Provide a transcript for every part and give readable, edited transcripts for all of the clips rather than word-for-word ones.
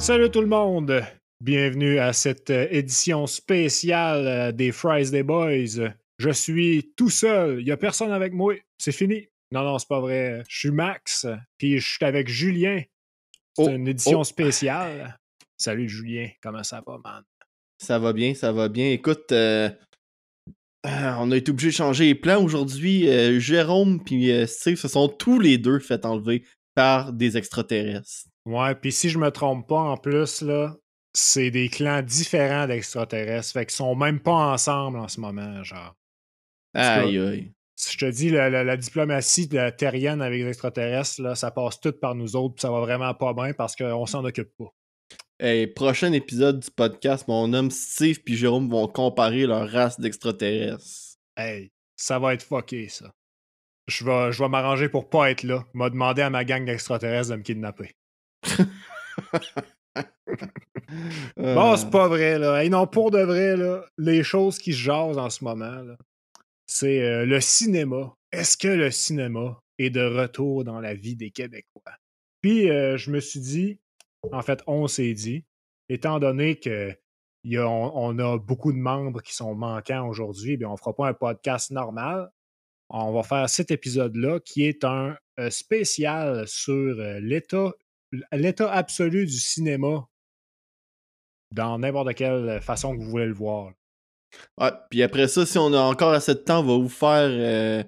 Salut tout le monde! Bienvenue à cette édition spéciale des Fries des Boys. Je suis tout seul, il n'y a personne avec moi, c'est fini. Non, c'est pas vrai. Je suis Max, puis je suis avec Julien. C'est une édition spéciale. Salut Julien, comment ça va, man? Ça va bien, ça va bien. Écoute, on a été obligé de changer les plans aujourd'hui. Jérôme et Steve se sont tous les deux fait enlever par des extraterrestres. Ouais, puis si je me trompe pas, en plus, là, c'est des clans différents d'extraterrestres. Fait qu'ils sont même pas ensemble en ce moment, genre. Aïe, aïe. Si je te dis, la diplomatie terrienne avec les extraterrestres, là, ça passe tout par nous autres, puis ça va vraiment pas bien parce qu'on s'en occupe pas. Hey, prochain épisode du podcast, mon homme Steve et Jérôme vont comparer leur race d'extraterrestres. Hey, ça va être fucké, ça. Je vais m'arranger pour pas être là. M'a demandé à ma gang d'extraterrestres de me kidnapper. Bon, c'est pas vrai, là. Hey, non, pour de vrai, là, les choses qui se jasent en ce moment, là, c'est le cinéma. Est-ce que le cinéma est de retour dans la vie des Québécois? Puis, je me suis dit, en fait, on s'est dit, étant donné que on a beaucoup de membres qui sont manquants aujourd'hui, bien, on ne fera pas un podcast normal. On va faire cet épisode-là qui est un spécial sur l'état absolu du cinéma dans n'importe quelle façon que vous voulez le voir. Ouais, puis après ça, si on a encore assez de temps, on va vous faire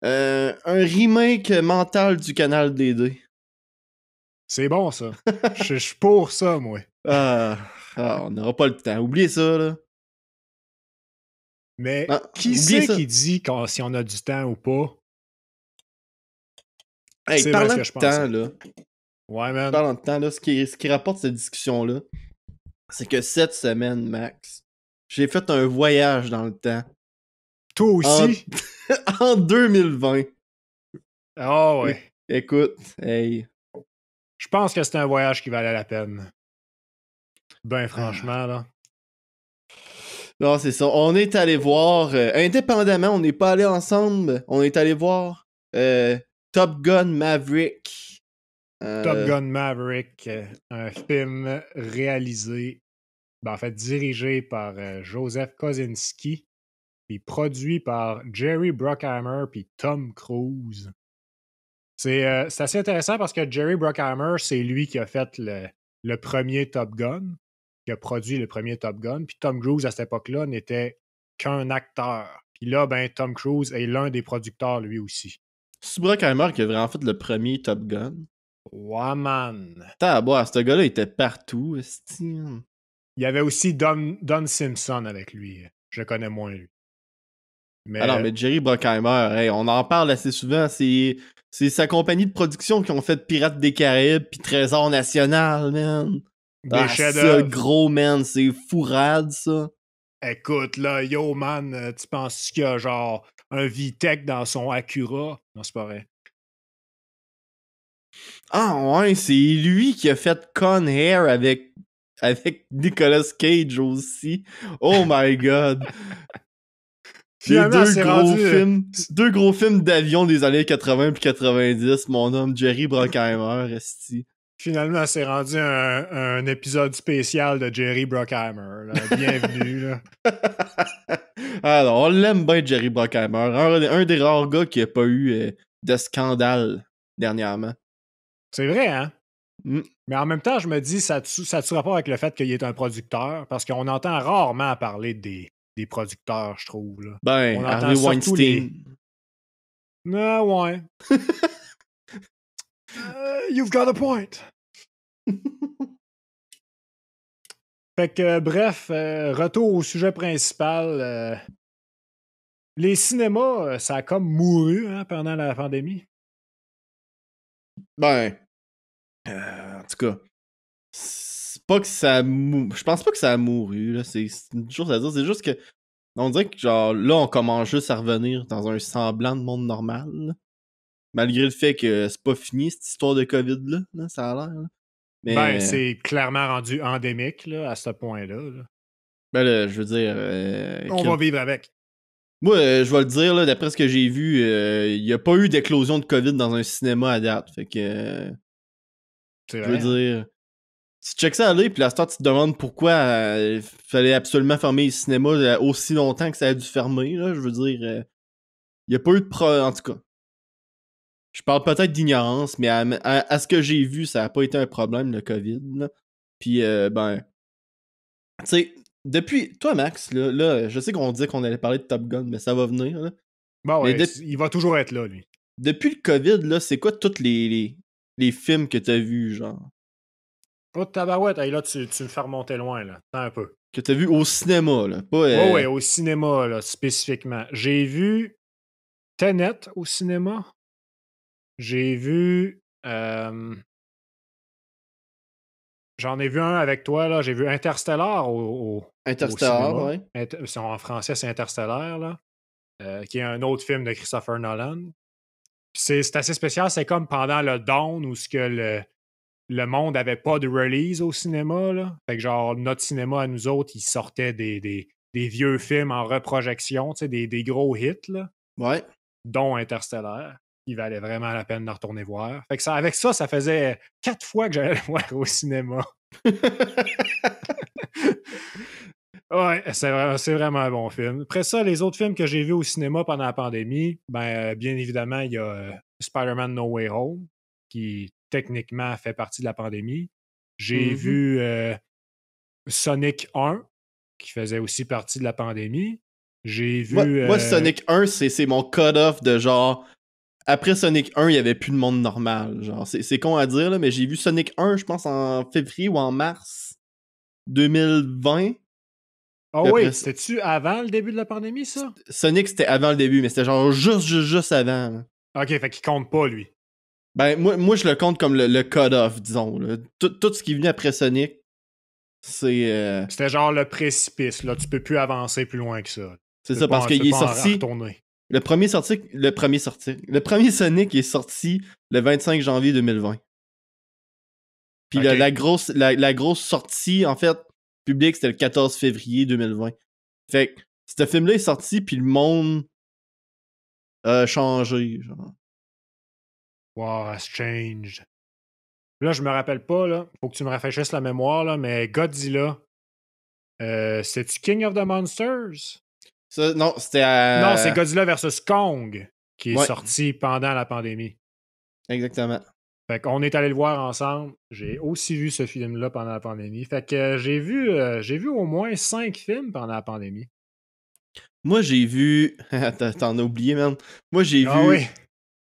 un remake mental du canal DD. C'est bon, ça. Je suis pour ça, moi. On n'aura pas le temps. Oubliez ça, là. Mais qui c'est qui dit si on a du temps ou pas? Hey, c'est parlant ce que de je pensais. temps, là. Ouais, man. Parlant de temps, là, ce qui rapporte cette discussion-là, c'est que cette semaine, Max, j'ai fait un voyage dans le temps. Toi aussi? En 2020. Ah ouais. Écoute, hey. Je pense que c'était un voyage qui valait la peine. Ben franchement, là. Non, c'est ça. On est allé voir, indépendamment, on n'est pas allé ensemble, on est allé voir Top Gun Maverick. Top Gun Maverick, un film réalisé, en fait dirigé par Joseph Kosinski, puis produit par Jerry Bruckheimer puis Tom Cruise. C'est assez intéressant parce que Jerry Bruckheimer, c'est lui qui a fait le premier Top Gun, qui a produit le premier Top Gun, puis Tom Cruise, à cette époque-là, n'était qu'un acteur. Puis là, ben, Tom Cruise est l'un des producteurs, lui aussi. C'est Bruckheimer qui a vraiment fait le premier Top Gun. Ouais, man. Tabois, ce gars-là, il était partout, esti. Il y avait aussi Don Simpson avec lui. Je connais moins lui. Mais Jerry Bruckheimer, hey, on en parle assez souvent. C'est sa compagnie de production qui ont fait Pirates des Caraïbes puis Trésor National, man. Des chefs-d'œuvre. Ça, gros, man, c'est fourrade, ça. Écoute, là, yo, man, tu penses qu'il y a genre un VTEC dans son Acura? Non, c'est pas vrai. Ah ouais, c'est lui qui a fait Con Air avec Nicolas Cage aussi. Oh my god. Finalement, deux gros films d'avion des années 80 puis 90, mon homme Jerry Bruckheimer, esti. Finalement, c'est rendu un épisode spécial de Jerry Bruckheimer. Là. Bienvenue. Là. Alors, on l'aime bien, Jerry Bruckheimer. Un des rares gars qui a pas eu de scandale dernièrement. C'est vrai, hein? Mais en même temps, je me dis, ça a-tu rapport avec le fait qu'il est un producteur? Parce qu'on entend rarement parler des producteurs, je trouve. Là. Ben, on Harvey Weinstein. Non, ouais. You've got a point. Fait que, bref, retour au sujet principal. Les cinémas, ça a comme mouru hein, pendant la pandémie. Ben, en tout cas, c'est pas que ça je pense pas que ça a mouru, là. C'est une chose à dire. C'est juste que, on dirait que, genre, là, on commence juste à revenir dans un semblant de monde normal, là. Malgré le fait que c'est pas fini, cette histoire de COVID-là, là, ça a l'air, là. Mais... Ben, c'est clairement rendu endémique, là, à ce point-là. Là. Ben là, je veux dire... on va vivre avec. Moi, je vais le dire, là, d'après ce que j'ai vu, il n'y a pas eu d'éclosion de COVID dans un cinéma à date. Fait que... C'est je veux vrai, dire... Tu checkes ça aller, puis la star, tu te demandes pourquoi il fallait absolument fermer les cinémas aussi longtemps que ça a dû fermer, là. Je veux dire, il y a pas eu de en tout cas. Je parle peut-être d'ignorance, mais à ce que j'ai vu, ça a pas été un problème, le COVID, là. Puis, ben, tu sais, depuis... Toi, Max, là, je sais qu'on disait qu'on allait parler de Top Gun, mais ça va venir, là. Bon, Mais ouais, il va toujours être là, lui. depuis le COVID, là, c'est quoi tous les films que t'as vus, genre? Oh, tabarouette, hey, là, tu me fais remonter loin, là. Attends un peu. Que t'as vu au cinéma, là, pas... Ouais, au cinéma, là, spécifiquement. J'ai vu Tenet au cinéma. J'ai vu... J'en ai vu un avec toi, là. J'ai vu Interstellar au Interstellar, cinéma. ouais. En français, c'est Interstellar, là. Qui est un autre film de Christopher Nolan. C'est assez spécial. C'est comme pendant le Dawn où ce que le monde avait pas de release au cinéma. Là. Fait que genre, notre cinéma à nous autres, il sortait des vieux films en reprojection, des gros hits, là, Ouais. dont Interstellar, qui valait vraiment la peine de retourner voir. Fait que ça, avec ça, ça faisait 4 fois que j'allais le voir au cinéma. Ouais, c'est vraiment un bon film. Après ça, les autres films que j'ai vus au cinéma pendant la pandémie, ben, bien évidemment, il y a Spider-Man No Way Home, qui techniquement fait partie de la pandémie. J'ai vu Sonic 1, qui faisait aussi partie de la pandémie. J'ai vu... Moi, Sonic 1, c'est mon cut-off de genre... Après Sonic 1, il y avait plus de monde normal. Genre, c'est con à dire, là, mais j'ai vu Sonic 1, je pense, en février ou en mars 2020. Oh oui, c'était-tu avant le début de la pandémie, ça? Sonic, c'était avant le début, mais c'était genre juste avant. Là. OK, fait qu'il compte pas, lui. Ben, moi, je le compte comme le cut-off, disons. Là. Tout ce qui est venu après Sonic, c'est... C'était genre le précipice, là. Tu peux plus avancer plus loin que ça. C'est ça, parce qu'il est sorti... Le premier Sonic est sorti le 25 janvier 2020. Puis okay. la grosse sortie, en fait, publique, c'était le 14 février 2020. Fait que ce film-là est sorti, puis le monde a changé, genre. Wow, has changed. Là, je me rappelle pas, là. Faut que tu me rafraîchisses la mémoire, là, mais Godzilla, c'est-tu King of the Monsters? Ça, non, c'était Non, c'est Godzilla vs. Kong qui est sorti pendant la pandémie. Exactement. Fait qu'on est allé le voir ensemble. J'ai aussi vu ce film-là pendant la pandémie. Fait que j'ai vu au moins 5 films pendant la pandémie. Moi, j'ai vu... T'en as oublié, man. Moi, j'ai vu... Oui.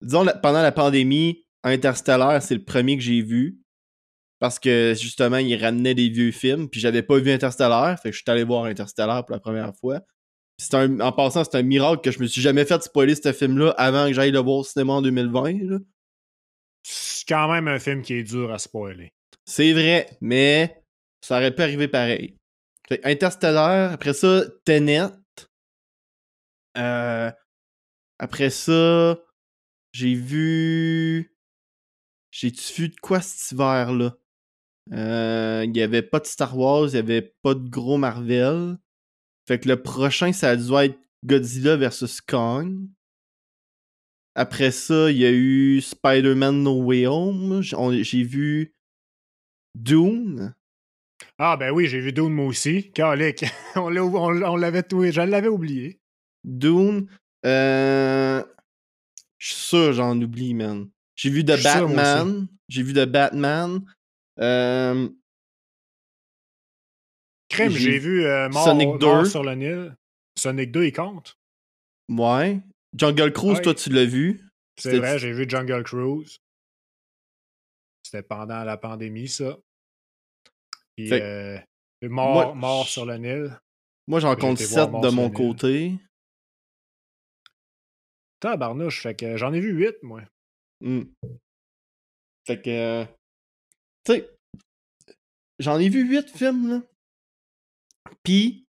Disons, pendant la pandémie, Interstellar, c'est le premier que j'ai vu. Parce que, justement, il ramenait des vieux films. Puis j'avais pas vu Interstellar. Fait que je suis allé voir Interstellar pour la première fois. En passant, c'est un miracle que je me suis jamais fait spoiler ce film-là avant que j'aille le voir au cinéma en 2020. Là. C'est quand même un film qui est dur à spoiler. C'est vrai, mais ça aurait pu arriver pareil. Fait Interstellar, après ça, Tenet. Après ça, j'ai vu... J'ai-tu vu de quoi cet hiver-là? Il y avait pas de Star Wars, il y avait pas de gros Marvel. Fait que le prochain, ça doit être Godzilla vs. Kong. Après ça, il y a eu Spider-Man No Way Home. J'ai vu Dune. Ah ben oui, j'ai vu Dune moi aussi. Calique. on l'avait tout... Je l'avais oublié. Dune. Je suis sûr j'en oublie, man. J'ai vu The Batman. J'ai vu The Batman. Crème, j'ai vu Sonic 2. Mort sur le Nil. Sonic 2, il compte. Ouais. Jungle Cruise, toi, tu l'as vu. C'est vrai, j'ai vu Jungle Cruise. C'était pendant la pandémie, ça. Puis Mort sur le Nil. Moi, j'en compte 7 de mon côté. Tabarnouche, fait que j'en ai vu 8, moi. Fait que... tu sais, j'en ai vu 8 films, là. Puis,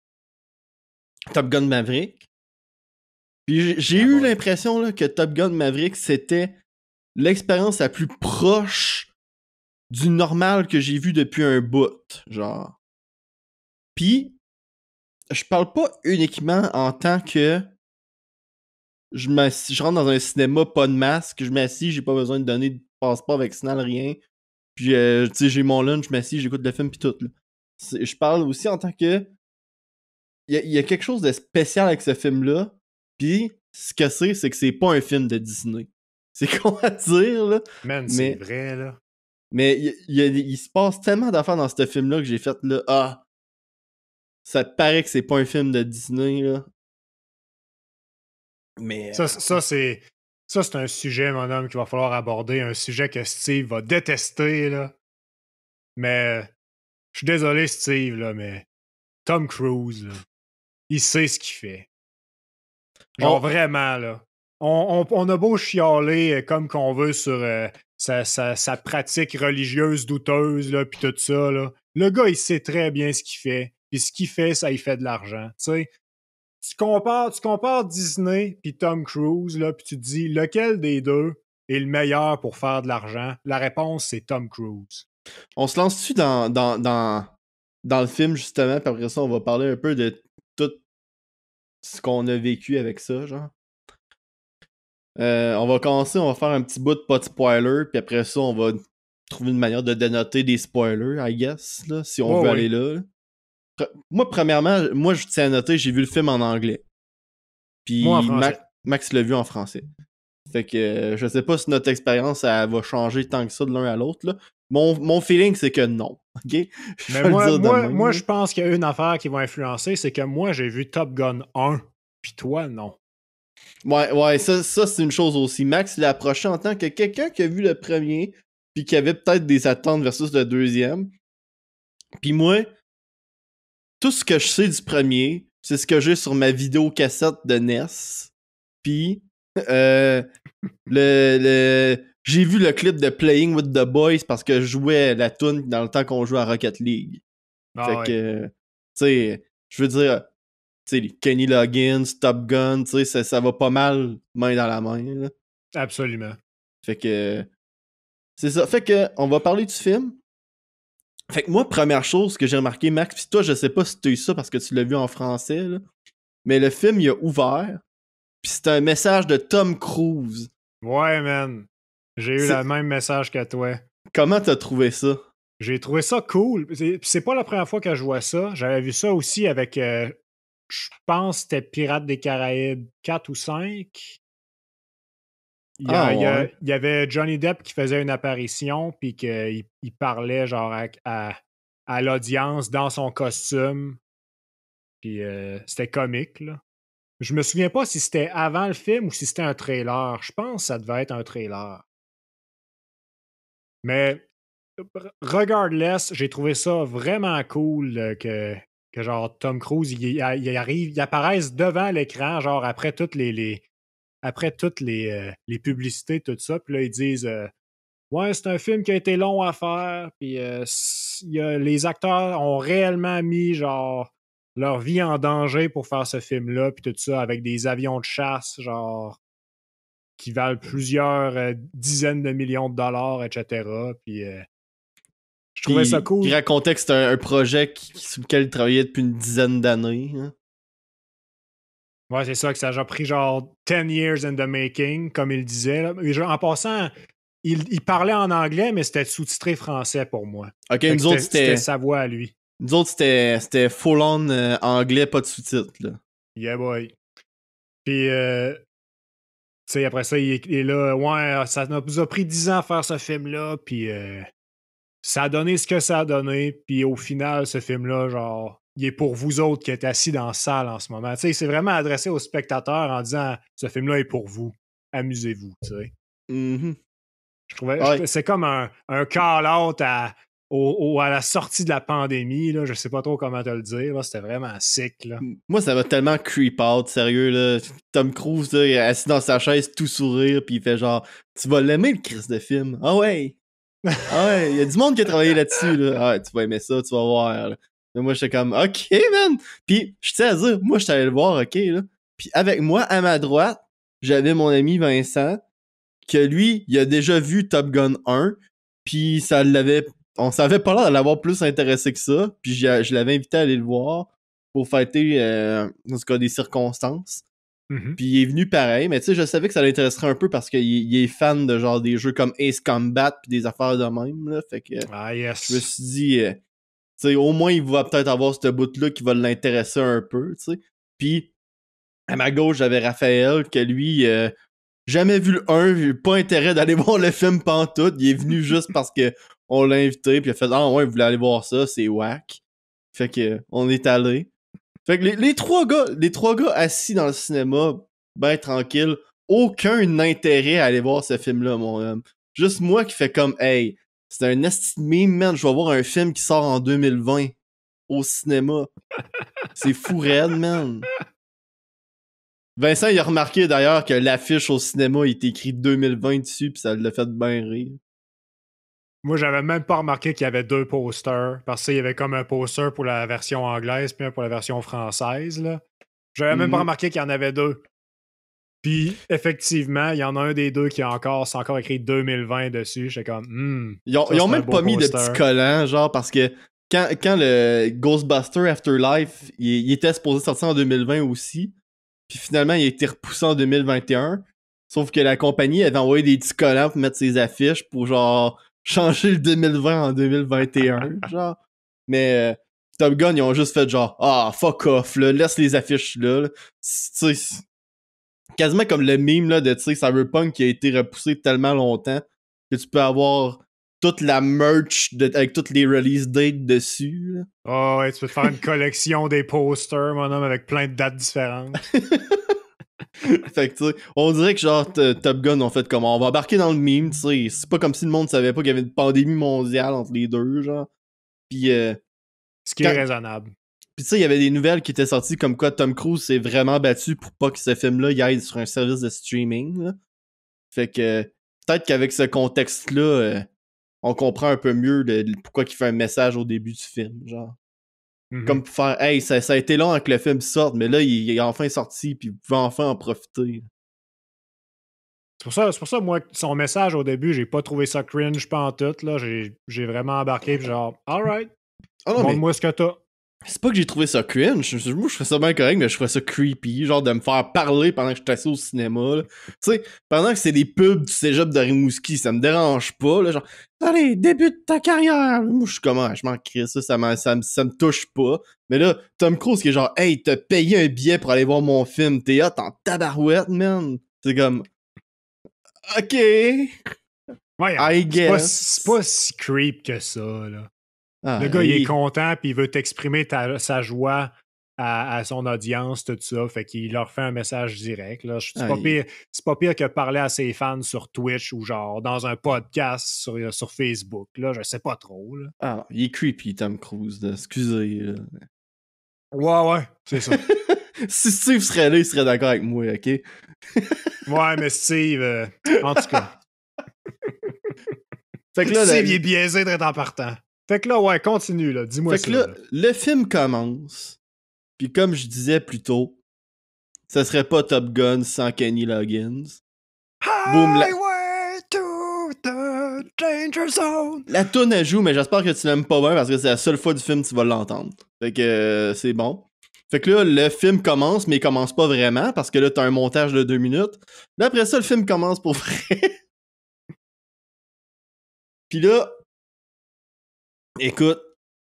Top Gun Maverick. Puis j'ai eu l'impression là, que Top Gun Maverick, c'était l'expérience la plus proche du normal que j'ai vu depuis un bout, genre. Puis, je parle pas uniquement en tant que je rentre dans un cinéma, pas de masque, je m'assis, j'ai pas besoin de donner de passeport vaccinal, rien. Puis, tu sais, j'ai mon lunch, je m'assieds, j'écoute le film, puis tout. Là. Je parle aussi en tant que... Il y a quelque chose de spécial avec ce film-là. Puis, ce que c'est que c'est pas un film de Disney. C'est con à dire, là. Man, c'est vrai, là. Mais il se passe tellement d'affaires dans ce film-là que j'ai fait, là, ça te paraît que c'est pas un film de Disney, là. Mais... Ça, c'est un sujet, mon homme, qu'il va falloir aborder. Un sujet que Steve va détester, là. Mais je suis désolé, Steve, là, mais Tom Cruise, là, il sait ce qu'il fait. Genre vraiment, là. On a beau chialer comme qu'on veut sur sa pratique religieuse douteuse, là, pis tout ça, là. Le gars, il sait très bien ce qu'il fait. Puis ce qu'il fait, ça, il fait de l'argent. Tu sais, tu compares Disney puis Tom Cruise, là, puis tu te dis, lequel des deux est le meilleur pour faire de l'argent? La réponse, c'est Tom Cruise. On se lance-tu dans le film, justement, puis après ça, on va parler un peu de tout ce qu'on a vécu avec ça, genre. On va commencer, on va faire un petit bout de pas de spoiler, puis après ça, on va trouver une manière de dénoter des spoilers, I guess, là, si on veut aller là. Moi, premièrement, je tiens à noter, j'ai vu le film en anglais. Puis Max l'a vu en français. Fait que je sais pas si notre expérience elle va changer tant que ça de l'un à l'autre. Là. Mon feeling, c'est que non. OK? Mais moi, je pense qu'il y a une affaire qui va influencer, c'est que moi, j'ai vu Top Gun 1, puis toi, non. Ouais, ça c'est une chose aussi. Max l'a approché en tant que quelqu'un qui a vu le premier, puis qui avait peut-être des attentes versus le deuxième. Puis moi, tout ce que je sais du premier, c'est ce que j'ai sur ma vidéocassette de NES. Puis, j'ai vu le clip de Playing with the Boys parce que je jouais la tune dans le temps qu'on jouait à Rocket League. Fait que, tu sais, je veux dire, tu sais, Kenny Loggins, Top Gun, tu sais, ça va pas mal main dans la main. Là. Absolument. Fait que, c'est ça. Fait que, on va parler du film. Fait que moi, première chose que j'ai remarqué, Max, pis toi, je sais pas si t'as eu ça parce que tu l'as vu en français, là, mais le film, il a ouvert, pis c'est un message de Tom Cruise. Ouais, man. J'ai eu le même message que toi. Comment t'as trouvé ça? J'ai trouvé ça cool. C'est pas la première fois que je vois ça. J'avais vu ça aussi avec, je pense que c'était Pirates des Caraïbes 4 ou 5. Il y avait Johnny Depp qui faisait une apparition, puis qu'il parlait genre à l'audience dans son costume. Puis c'était comique, là. Je me souviens pas si c'était avant le film ou si c'était un trailer. Je pense que ça devait être un trailer. Mais regardless, j'ai trouvé ça vraiment cool que genre Tom Cruise il arrive, il apparaisse devant l'écran, genre après toutes les publicités, tout ça. Puis là, ils disent ouais, c'est un film qui a été long à faire. Puis les acteurs ont réellement mis genre leur vie en danger pour faire ce film-là. Puis tout ça avec des avions de chasse, genre qui valent plusieurs dizaines de millions de dollars, etc. Puis je trouvais ça cool. Il racontait que c'était un projet sur lequel il travaillait depuis une dizaine d'années. Hein. Ouais, c'est ça, que ça a pris genre 10 years in the making, comme il disait. Là. En passant, il parlait en anglais, mais c'était sous-titré français pour moi. Ok, nous autres, c'était sa voix à lui. Nous autres, c'était full-on anglais, pas de sous-titres. Là. Yeah, boy. Puis, tu sais, après ça, il est là. Ouais, ça nous a pris 10 ans à faire ce film-là, puis ça a donné ce que ça a donné. Puis au final, ce film-là, genre, il est pour vous autres qui êtes assis dans la salle en ce moment. Tu sais, c'est vraiment adressé aux spectateurs en disant ce film-là est pour vous. Amusez-vous, tu sais. Mm-hmm. Je trouvais c'est comme un call-out à la sortie de la pandémie. Là. Je sais pas trop comment te le dire. Là. C'était vraiment sick. Là. Moi, ça va tellement creep out, sérieux. Là. Tom Cruise, là, il est assis dans sa chaise, tout sourire, puis il fait genre tu vas l'aimer le Chris de film. Ah ouais! Ah ouais, il y a du monde qui a travaillé là-dessus. Là. Ah ouais, tu vas aimer ça, tu vas voir. Là. Mais moi, j'étais comme OK, man! Puis, je tiens à dire, moi, j'étais allé le voir, OK, là. Puis, avec moi, à ma droite, j'avais mon ami Vincent, que lui, il a déjà vu Top Gun 1, puis ça l'avait... On savait pas l'air de l'avoir plus intéressé que ça, puis je l'avais invité à aller le voir pour fêter, en tout cas, des circonstances. Mhm. Puis il est venu pareil, mais tu sais, je savais que ça l'intéresserait un peu parce qu'il est fan de genre des jeux comme Ace Combat puis des affaires de même, là. Fait que Ah, je me yes. suis dit, tu sais, au moins il va peut-être avoir ce bout-là qui va l'intéresser un peu, tu sais. Puis à ma gauche, j'avais Raphaël, que lui, jamais vu le 1, pas intérêt d'aller voir le film pantoute. Il est venu juste parce que on l'a invité, puis il a fait ah ouais, il voulait aller voir ça, c'est whack. Fait que on est allé. Fait que les trois gars assis dans le cinéma, ben tranquille, aucun intérêt à aller voir ce film-là, mon homme. Juste moi qui fais comme hey, c'est un esti de meme, man, je vais voir un film qui sort en 2020 au cinéma. C'est fou raide, man. Vincent, il a remarqué d'ailleurs que l'affiche au cinéma, il était écrit 2020 dessus, pis ça l'a fait bien rire. Moi, j'avais même pas remarqué qu'il y avait 2 posters, parce qu'il y avait comme un poster pour la version anglaise puis un pour la version française, là. J'avais même pas remarqué qu'il y en avait 2. Puis, effectivement, il y en a un des deux qui c'est encore écrit 2020 dessus. J'étais comme, Ils ont, ça, ils ont c'est un même beau pas mis de poster. petits collants, genre, parce que quand le Ghostbuster Afterlife, il était supposé sortir en 2020 aussi, puis finalement, il a été repoussé en 2021. Sauf que la compagnie avait envoyé des petits collants pour mettre ses affiches pour, genre, changer le 2020 en 2021, genre. Mais Top Gun, ils ont juste fait genre, ah, fuck off, là, laisse les affiches là. Tu sais, quasiment comme le meme là, de tu sais, Cyberpunk qui a été repoussé tellement longtemps que tu peux avoir toute la merch avec toutes les release dates dessus. Là. Oh, ouais, tu peux te faire une collection des posters, mon homme, avec plein de dates différentes. Fait que tu sais, on dirait que genre Top Gun ont fait comme on va embarquer dans le meme, tu sais, c'est pas comme si le monde savait pas qu'il y avait une pandémie mondiale entre les deux, genre. Puis Ce qui est quand raisonnable. puis tu sais, il y avait des nouvelles qui étaient sorties comme quoi Tom Cruise s'est vraiment battu pour pas que ce film-là y aille sur un service de streaming. Là. Fait que peut-être qu'avec ce contexte-là, on comprend un peu mieux pourquoi il fait un message au début du film, genre. Comme pour faire, hey, ça a été long avant que le film sorte, mais là, il est enfin sorti, puis vous pouvez enfin en profiter. C'est pour ça, moi, son message au début, j'ai pas trouvé ça cringe pantoute, là. J'ai vraiment embarqué, puis genre, alright, Ah non, mais montre-moi ce que t'as. c'est pas que j'ai trouvé ça cringe. Moi, je trouvais ça bien correct, mais je trouvais ça creepy. Genre de me faire parler pendant que je suis assis au cinéma. Tu sais, pendant que c'est des pubs du cégep de Rimouski, ça me dérange pas. Là, genre, allez, débute ta carrière. Moi, je suis comment? Je m'en crie ça me touche pas. Mais là, Tom Cruise qui est genre, hey, t'as payé un billet pour aller voir mon film. T'es hot en tabarouette, man. C'est comme, ok, Voyons, I c'est guess. pas si creep que ça, là. Ah, Le gars, il est content, puis il veut t'exprimer sa joie à son audience, tout ça. Fait qu'il leur fait un message direct. Là. C'est pas pire que parler à ses fans sur Twitch ou genre dans un podcast sur Facebook. Là. Je sais pas trop. Là. Ah, il est creepy, Tom Cruise. Là. Excusez. Là. Ouais, c'est ça. Si Steve serait là, il serait d'accord avec moi, ok? Ouais, mais Steve, en tout cas. Fait que là, Steve, il est biaisé d'être en partant. Fait que là, ouais, continue, là. Dis-moi fait ça. que là, Là. le film commence. Puis comme je disais plus tôt, ça serait pas Top Gun sans Kenny Loggins. Boum, Highway to the danger zone. la toune elle joue, mais j'espère que tu l'aimes pas bien parce que c'est la seule fois du film que tu vas l'entendre. Fait que c'est bon. Fait que là, le film commence, mais il commence pas vraiment parce que là, t'as un montage de 2 minutes. Là, après ça, le film commence pour vrai. Puis là, écoute,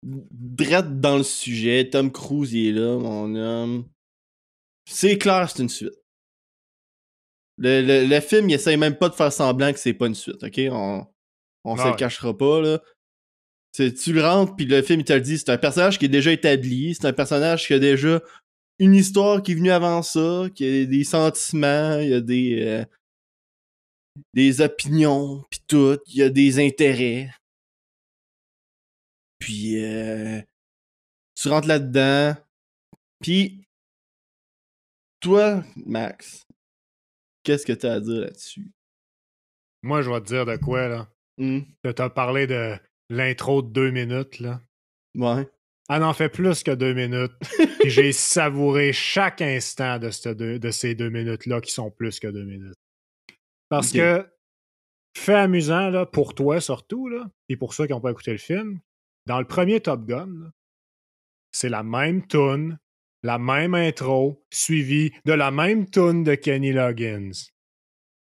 drette dans le sujet, Tom Cruise il est là, mon homme. C'est clair, c'est une suite. Le film, il essaye même pas de faire semblant que c'est pas une suite, ok? On se le cachera pas, là. Tu le rentres, puis le film, il te le dit, c'est un personnage qui est déjà établi, c'est un personnage qui a déjà une histoire qui est venue avant ça, qui a des sentiments, il y a des opinions, puis tout, il y a des intérêts. Puis, tu rentres là-dedans, puis toi, Max, qu'est-ce que t'as à dire là-dessus? Moi, je vais te dire de quoi, là. Hmm? T'as parlé de l'intro de 2 minutes, là. Ouais. Elle en fait plus que 2 minutes. Puis j'ai savouré chaque instant de ces 2 minutes-là qui sont plus que 2 minutes. Parce Ok. que, fait amusant, là, pour toi surtout, là, et pour ceux qui n'ont pas écouté le film, dans le premier Top Gun, là, c'est la même tune, la même intro, suivie de la même tune de Kenny Loggins.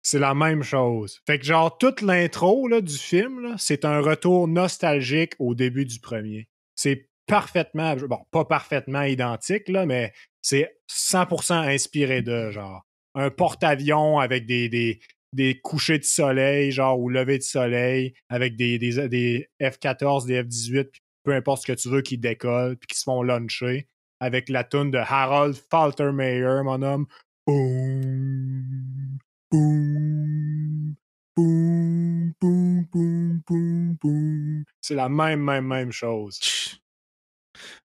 C'est la même chose. Fait que genre, toute l'intro là, du film, là, c'est un retour nostalgique au début du premier. C'est parfaitement, bon, pas parfaitement identique, là, mais c'est 100% inspiré de, genre, un porte-avions avec des couchers de soleil, genre, ou levées de soleil, avec des F-14, des F-18, puis peu importe ce que tu veux, qui décollent, puis qui se font luncher, avec la toune de Harold Faltermeyer, mon homme. Boum, boum, boum, boum, boum, boum, boum. C'est la même chose.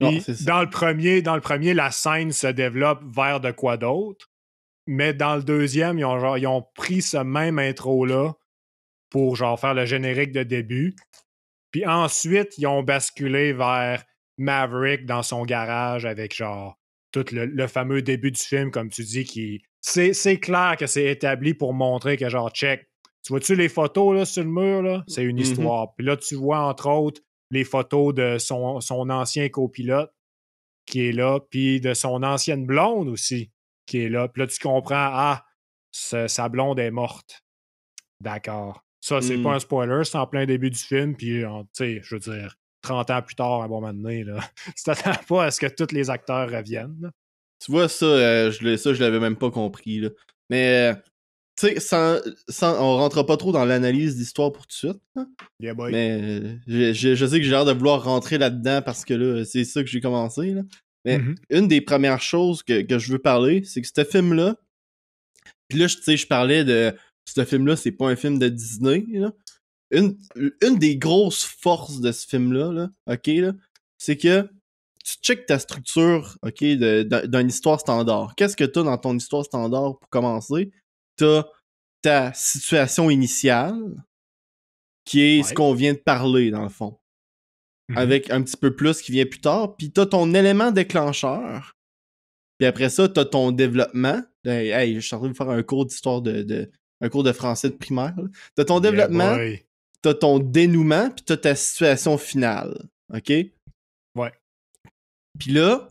Non, Puis, dans le premier, la scène se développe vers de quoi d'autre. Mais dans le deuxième, ils ont pris ce même intro-là pour genre faire le générique de début. Puis ensuite, ils ont basculé vers Maverick dans son garage avec genre tout le fameux début du film, comme tu dis, qui. C'est clair que c'est établi pour montrer que genre, check, tu vois-tu les photos là, sur le mur, là? C'est une histoire. Puis là, tu vois entre autres les photos de son ancien copilote qui est là, puis de son ancienne blonde aussi qui est là. Puis là, tu comprends, sa blonde est morte. D'accord. Ça, c'est pas un spoiler, c'est en plein début du film, puis, tu sais, je veux dire, 30 ans plus tard, à un bon moment donné, là, tu t'attends pas à ce que tous les acteurs reviennent. Là. Tu vois, je l'avais même pas compris, là. Mais, tu sais, on rentre pas trop dans l'analyse d'histoire pour tout de suite, hein. Yeah, boy. Mais, je sais que j'ai l'air de vouloir rentrer là-dedans parce que là, c'est ça que j'ai commencé, là. Mais, une des premières choses que je veux parler, c'est que ce film-là, puis là, tu sais, je parlais de ce film-là, c'est pas un film de Disney, là. Une des grosses forces de ce film-là, là, ok, là, c'est que tu checkes ta structure, ok, d'une histoire standard. Qu'est-ce que t'as dans ton histoire standard pour commencer? T'as ta situation initiale, qui est ce qu'on vient de parler, dans le fond. Avec un petit peu plus qui vient plus tard. Puis t'as ton élément déclencheur. Puis après ça, t'as ton développement. Hey, je suis en train de faire un cours d'histoire un cours de français de primaire. Là. T'as ton développement, t'as ton dénouement, puis t'as ta situation finale. OK? Ouais. Puis là,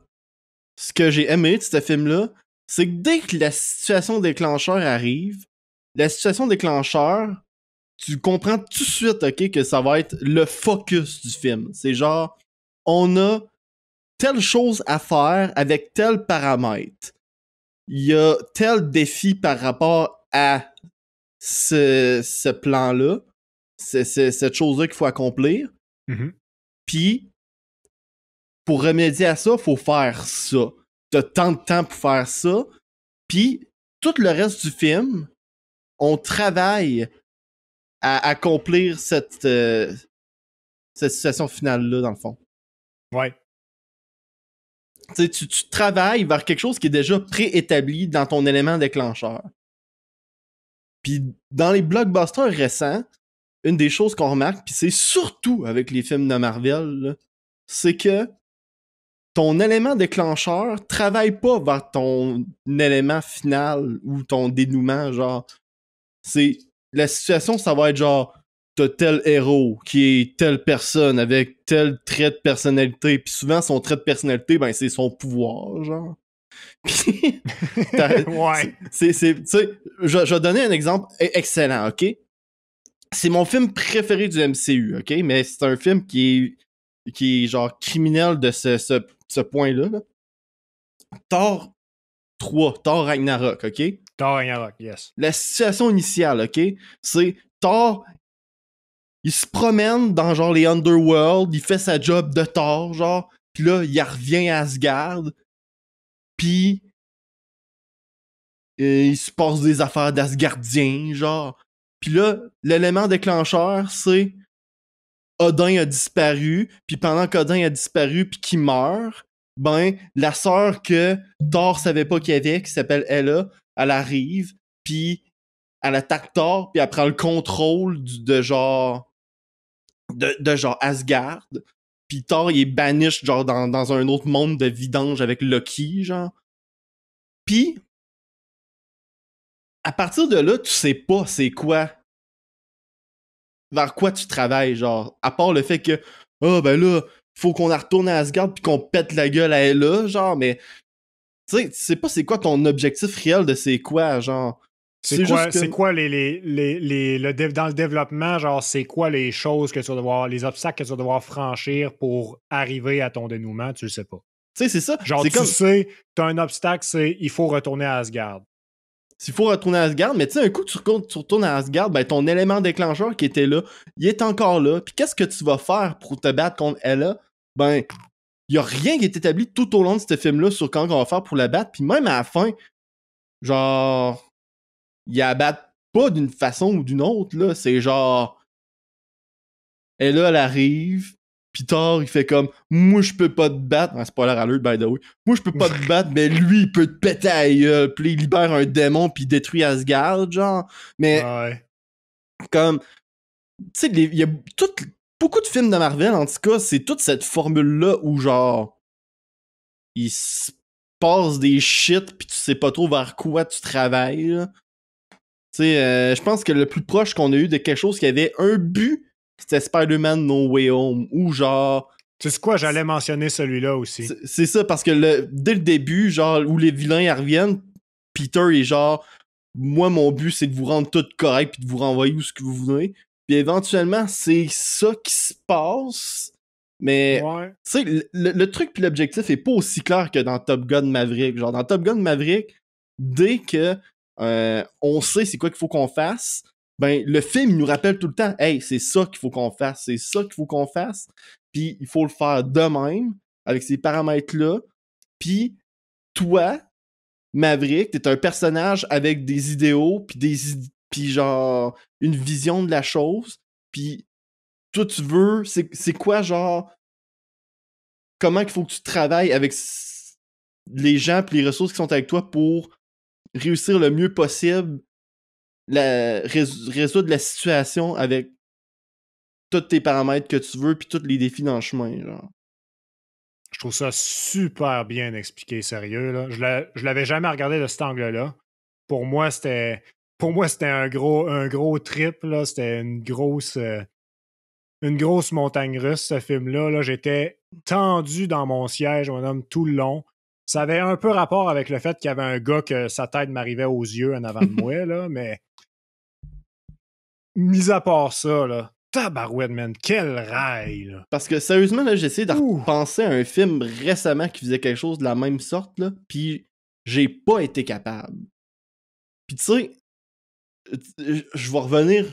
ce que j'ai aimé de ce film-là, c'est que dès que la situation déclencheur arrive, la situation déclencheur, tu comprends tout de suite, ok, que ça va être le focus du film. C'est genre, on a telle chose à faire avec tel paramètre. Il y a tel défi par rapport à ce plan-là, cette chose-là qu'il faut accomplir. Puis, pour remédier à ça, faut faire ça. T'as tant de temps pour faire ça. Puis, tout le reste du film, on travaille à accomplir cette situation finale-là, dans le fond. Ouais. Tu sais, tu travailles vers quelque chose qui est déjà préétabli dans ton élément déclencheur. Puis, dans les blockbusters récents, une des choses qu'on remarque, puis c'est surtout avec les films de Marvel, là, c'est que ton élément déclencheur travaille pas vers ton élément final ou ton dénouement, genre. C'est la situation, ça va être genre t'as tel héros qui est telle personne avec tel trait de personnalité, puis souvent son trait de personnalité, ben c'est son pouvoir, genre. Puis, ouais. Tu sais, je vais donner un exemple excellent, ok? C'est mon film préféré du MCU, ok? Mais c'est un film qui est genre criminel de ce point-là. Là. Thor 3, Thor Ragnarok, ok? Thor Ragnarok, yes. La situation initiale, ok? C'est Thor, il se promène dans genre les Underworld, il fait sa job de Thor, genre, pis là, il revient à Asgard, pis il se passe des affaires d'Asgardien, genre. Pis là, l'élément déclencheur, c'est Odin a disparu, puis pendant qu'Odin a disparu puis qu'il meurt, ben, la sœur que Thor savait pas qu'il y avait, qui s'appelle Hela, elle arrive, puis elle attaque Thor, puis elle prend le contrôle de genre Asgard, puis Thor, il est banish, genre, dans un autre monde de vidange avec Loki, genre. Puis, à partir de là, tu sais pas c'est quoi vers quoi tu travailles, genre, à part le fait que, ben là, faut qu'on retourne à Asgard pis qu'on pète la gueule à Hela, genre, mais tu sais pas c'est quoi ton objectif réel de c'est quoi, genre. C'est quoi dans le développement, genre, c'est quoi les choses que tu vas devoir, les obstacles que tu vas devoir franchir pour arriver à ton dénouement, tu le sais pas. Tu sais, c'est ça. Genre, c'est tu sais, t'as un obstacle, c'est il faut retourner à Asgard. S'il faut retourner à Asgard, mais tu sais, un coup tu retournes à Asgard, ben ton élément déclencheur qui était là, il est encore là. Puis qu'est-ce que tu vas faire pour te battre contre Ella? Ben, il y a rien qui est établi tout au long de ce film-là sur comment on va faire pour la battre. Puis même à la fin, genre, il la battent pas d'une façon ou d'une autre, là. C'est genre, Ella, elle arrive, pis Thor, il fait comme, moi, je peux pas te battre. C'est pas l'air à l'autre, by the way. Moi, je peux pas te battre, mais lui, il peut te péter à la gueule. Puis il libère un démon, puis il détruit Asgard, genre. Mais, comme, tu sais, il y a beaucoup de films de Marvel, en tout cas, c'est toute cette formule-là où, genre, il se passe des shit, puis tu sais pas trop vers quoi tu travailles, là. Tu sais, je pense que le plus proche qu'on a eu de quelque chose qui avait un but, c'était Spider-Man No Way Home, ou genre... Tu sais quoi, j'allais mentionner celui-là aussi. C'est ça, parce que dès le début, genre, où les vilains ils reviennent, Peter est genre, moi, mon but, c'est de vous rendre tout correct, puis de vous renvoyer où ce que vous voulez. Puis éventuellement, c'est ça qui se passe, mais... Ouais. Tu sais, le truc puis l'objectif est pas aussi clair que dans Top Gun Maverick. Genre, dans Top Gun Maverick, dès que on sait c'est quoi qu'il faut qu'on fasse, ben le film il nous rappelle tout le temps, hey, c'est ça qu'il faut qu'on fasse, c'est ça qu'il faut qu'on fasse, puis il faut le faire de même avec ces paramètres là, puis toi Maverick, t'es un personnage avec des idéaux puis genre une vision de la chose, puis toi tu veux c'est quoi genre comment qu'il faut que tu travailles avec les gens puis les ressources qui sont avec toi pour réussir le mieux possible résoudre la situation avec tous tes paramètres que tu veux puis tous les défis dans le chemin, genre. Je trouve ça super bien expliqué, sérieux. Là. Je l'avais jamais regardé de cet angle-là. Pour moi, c'était un gros trip. Là. C'était une grosse montagne russe, ce film-là. Là. J'étais tendu dans mon siège, mon homme, tout le long. Ça avait un peu rapport avec le fait qu'il y avait un gars que sa tête m'arrivait aux yeux en avant de moi, là, mais mis à part ça, là, tabarouette, man, quel rail, là. Parce que sérieusement, là, j'ai essayé de repenser à un film récemment qui faisait quelque chose de la même sorte, là, puis j'ai pas été capable. Puis tu sais, je vais revenir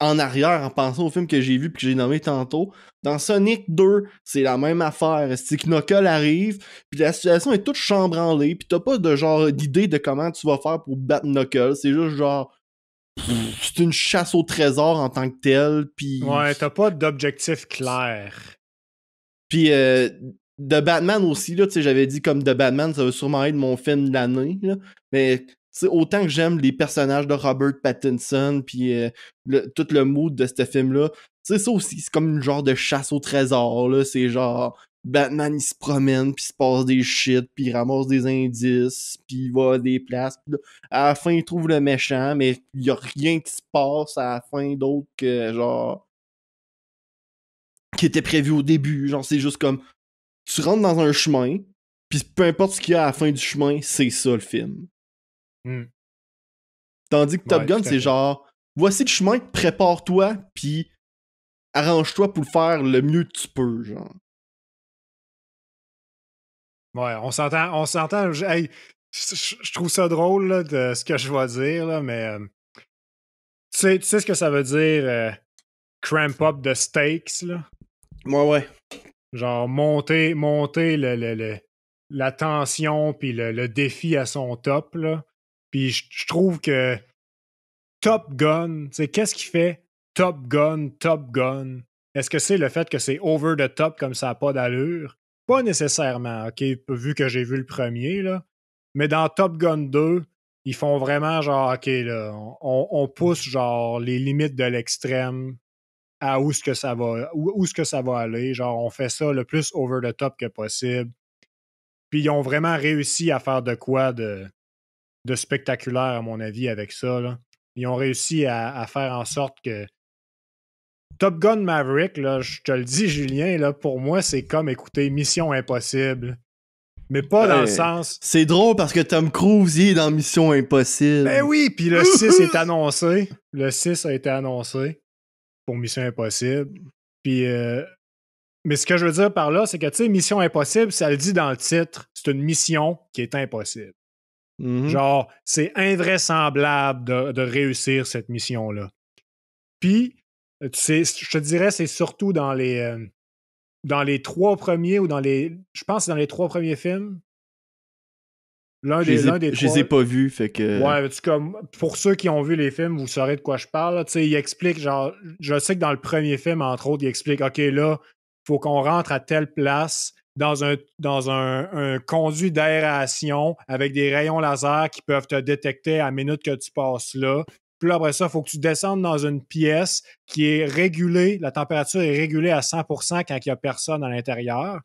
en arrière en pensant au film que j'ai vu puis que j'ai nommé tantôt. Dans Sonic 2, c'est la même affaire. C'est que Knuckles arrive, puis la situation est toute chambranlée, puis t'as pas de genre d'idée de comment tu vas faire pour battre Knuckles. C'est juste genre... c'est une chasse au trésor en tant que tel, puis... Ouais, t'as pas d'objectif clair. Puis The Batman aussi, là, tu sais, j'avais dit comme The Batman, ça va sûrement être mon film de l'année, là. Mais c'est autant que j'aime les personnages de Robert Pattinson puis tout le mood de ce film-là, tu sais, ça aussi, c'est comme une genre de chasse au trésor, là. C'est genre, Batman, il se promène, puis il se passe des shit, puis il ramasse des indices, puis il va à des places. Puis là, à la fin, il trouve le méchant, mais il y a rien qui se passe à la fin d'autre que, genre, qui était prévu au début. Genre, c'est juste comme, tu rentres dans un chemin, puis peu importe ce qu'il y a à la fin du chemin, c'est ça le film. Tandis que Top Gun, c'est genre, voici le chemin, prépare-toi, puis arrange-toi pour le faire le mieux que tu peux, genre. Ouais, on s'entend. Hey, je trouve ça drôle là, de ce que je vais dire, là, mais tu sais ce que ça veut dire cramp up the stakes, là? Ouais. Genre monter la tension puis le défi à son top, là. Puis je trouve que Top Gun, tu sais, qu'est-ce qui fait Top Gun, Top Gun? Est-ce que c'est le fait que c'est over the top comme ça n'a pas d'allure? Pas nécessairement, OK, vu que j'ai vu le premier, là. Mais dans Top Gun 2, ils font vraiment genre, OK, là, on pousse genre les limites de l'extrême à où ce que ça va aller. Genre, on fait ça le plus over the top que possible. Puis ils ont vraiment réussi à faire de quoi de spectaculaire, à mon avis, avec ça, là. Ils ont réussi à faire en sorte que Top Gun Maverick, là, je te le dis, Julien, là, pour moi, c'est comme écouter Mission Impossible, Mais pas dans le sens... C'est drôle parce que Tom Cruise il est dans Mission Impossible. Ben oui, puis le 6 est annoncé. Le 6 a été annoncé pour Mission Impossible. Puis... Mais ce que je veux dire par là, c'est que, tu sais, Mission Impossible, ça le dit dans le titre, c'est une mission qui est impossible. Genre, c'est invraisemblable de réussir cette mission-là. Puis, tu sais, je te dirais, c'est surtout dans les 3 premiers ou je pense que c'est dans les 3 premiers films. L'un des 3. Je les ai pas vus, fait que... Ouais, en tout cas, pour ceux qui ont vu les films, vous saurez de quoi je parle. Tu sais, il explique, genre, je sais que dans le premier film, entre autres, il explique, OK, là, il faut qu'on rentre à telle place dans un conduit d'aération avec des rayons laser qui peuvent te détecter à la minute que tu passes là. Puis là, après ça, il faut que tu descendes dans une pièce qui est régulée, la température est régulée à 100% quand il n'y a personne à l'intérieur.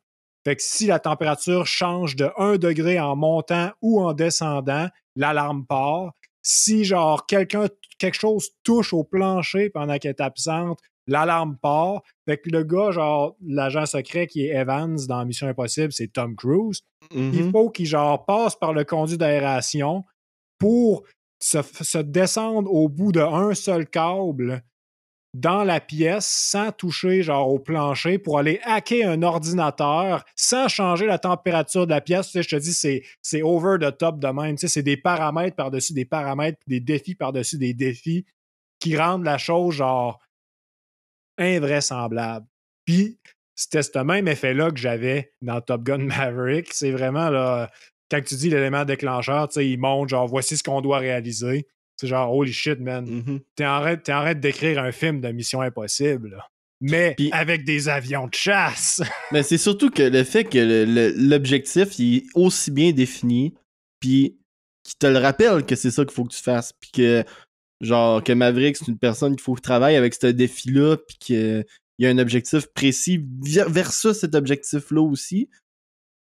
Fait que si la température change de 1 degré en montant ou en descendant, l'alarme part. Si, genre, quelque chose touche au plancher pendant qu'elle est absente, l'alarme part. Fait que le gars, genre, l'agent secret qui est Evans dans Mission Impossible, c'est Tom Cruise. Il faut qu'il, genre, passe par le conduit d'aération pour se descendre au bout d'un seul câble dans la pièce sans toucher, genre, au plancher pour aller hacker un ordinateur sans changer la température de la pièce. Tu sais, je te dis, c'est over the top de même. Tu sais, c'est des paramètres par-dessus des paramètres, des défis par-dessus des défis qui rendent la chose, genre, invraisemblable. Puis, c'était ce même effet-là que j'avais dans Top Gun Maverick. C'est vraiment, là, quand tu dis l'élément déclencheur, tu sais, il montre, genre, voici ce qu'on doit réaliser. C'est genre, holy shit, man. T'es en train d'écrire un film de Mission Impossible, là. Mais puis, avec des avions de chasse. Mais c'est surtout que le fait que l'objectif il est aussi bien défini, puis qui te le rappelle que c'est ça qu'il faut que tu fasses, puis que genre que Maverick c'est une personne qu'il faut que travaille avec ce défi-là, puis qu'il y a un objectif précis versus cet objectif-là aussi.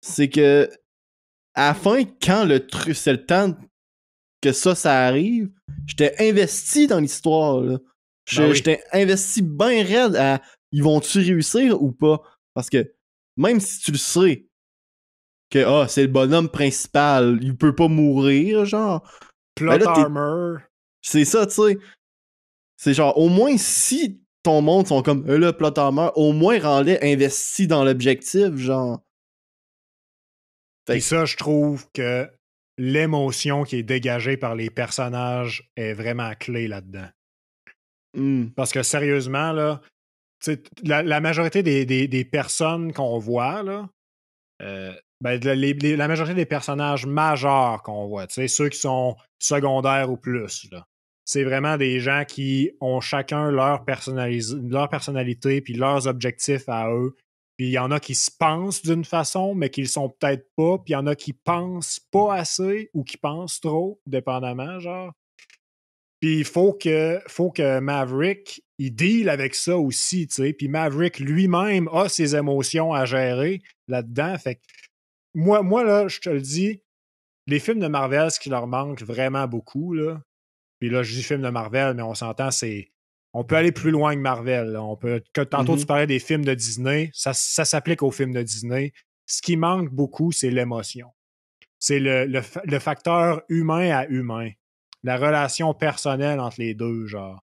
C'est que à la fin, quand c'est le temps que ça arrive, j'étais investi dans l'histoire, là. J'étais investi bien raide à ils vont-tu réussir ou pas? Parce que même si tu le sais que c'est le bonhomme principal, il peut pas mourir, genre. Plot armor. C'est ça, tu sais. C'est genre, au moins si ton monde sont comme là, plot armor, au moins rends-les investis dans l'objectif, genre. Et ça, je trouve que l'émotion qui est dégagée par les personnages est vraiment clé là-dedans. Parce que sérieusement, là, la majorité des personnes qu'on voit, là, la majorité des personnages majeurs qu'on voit, ceux qui sont secondaires ou plus, là, c'est vraiment des gens qui ont chacun leur personnalité puis leurs objectifs à eux. Puis il y en a qui se pensent d'une façon, mais qui le sont peut-être pas. Puis il y en a qui pensent pas assez ou qui pensent trop, dépendamment, genre. Puis il faut que Maverick, il deal avec ça aussi, tu sais. Puis Maverick lui-même a ses émotions à gérer là-dedans. Fait que moi là, je te le dis, les films de Marvel, ce qui leur manque vraiment beaucoup, là. Puis là, je dis films de Marvel, mais on s'entend, on peut aller plus loin que Marvel. Là. Tantôt, tu parlais des films de Disney. Ça s'applique aux films de Disney. Ce qui manque beaucoup, c'est l'émotion. C'est le facteur humain à humain. La relation personnelle entre les deux, genre.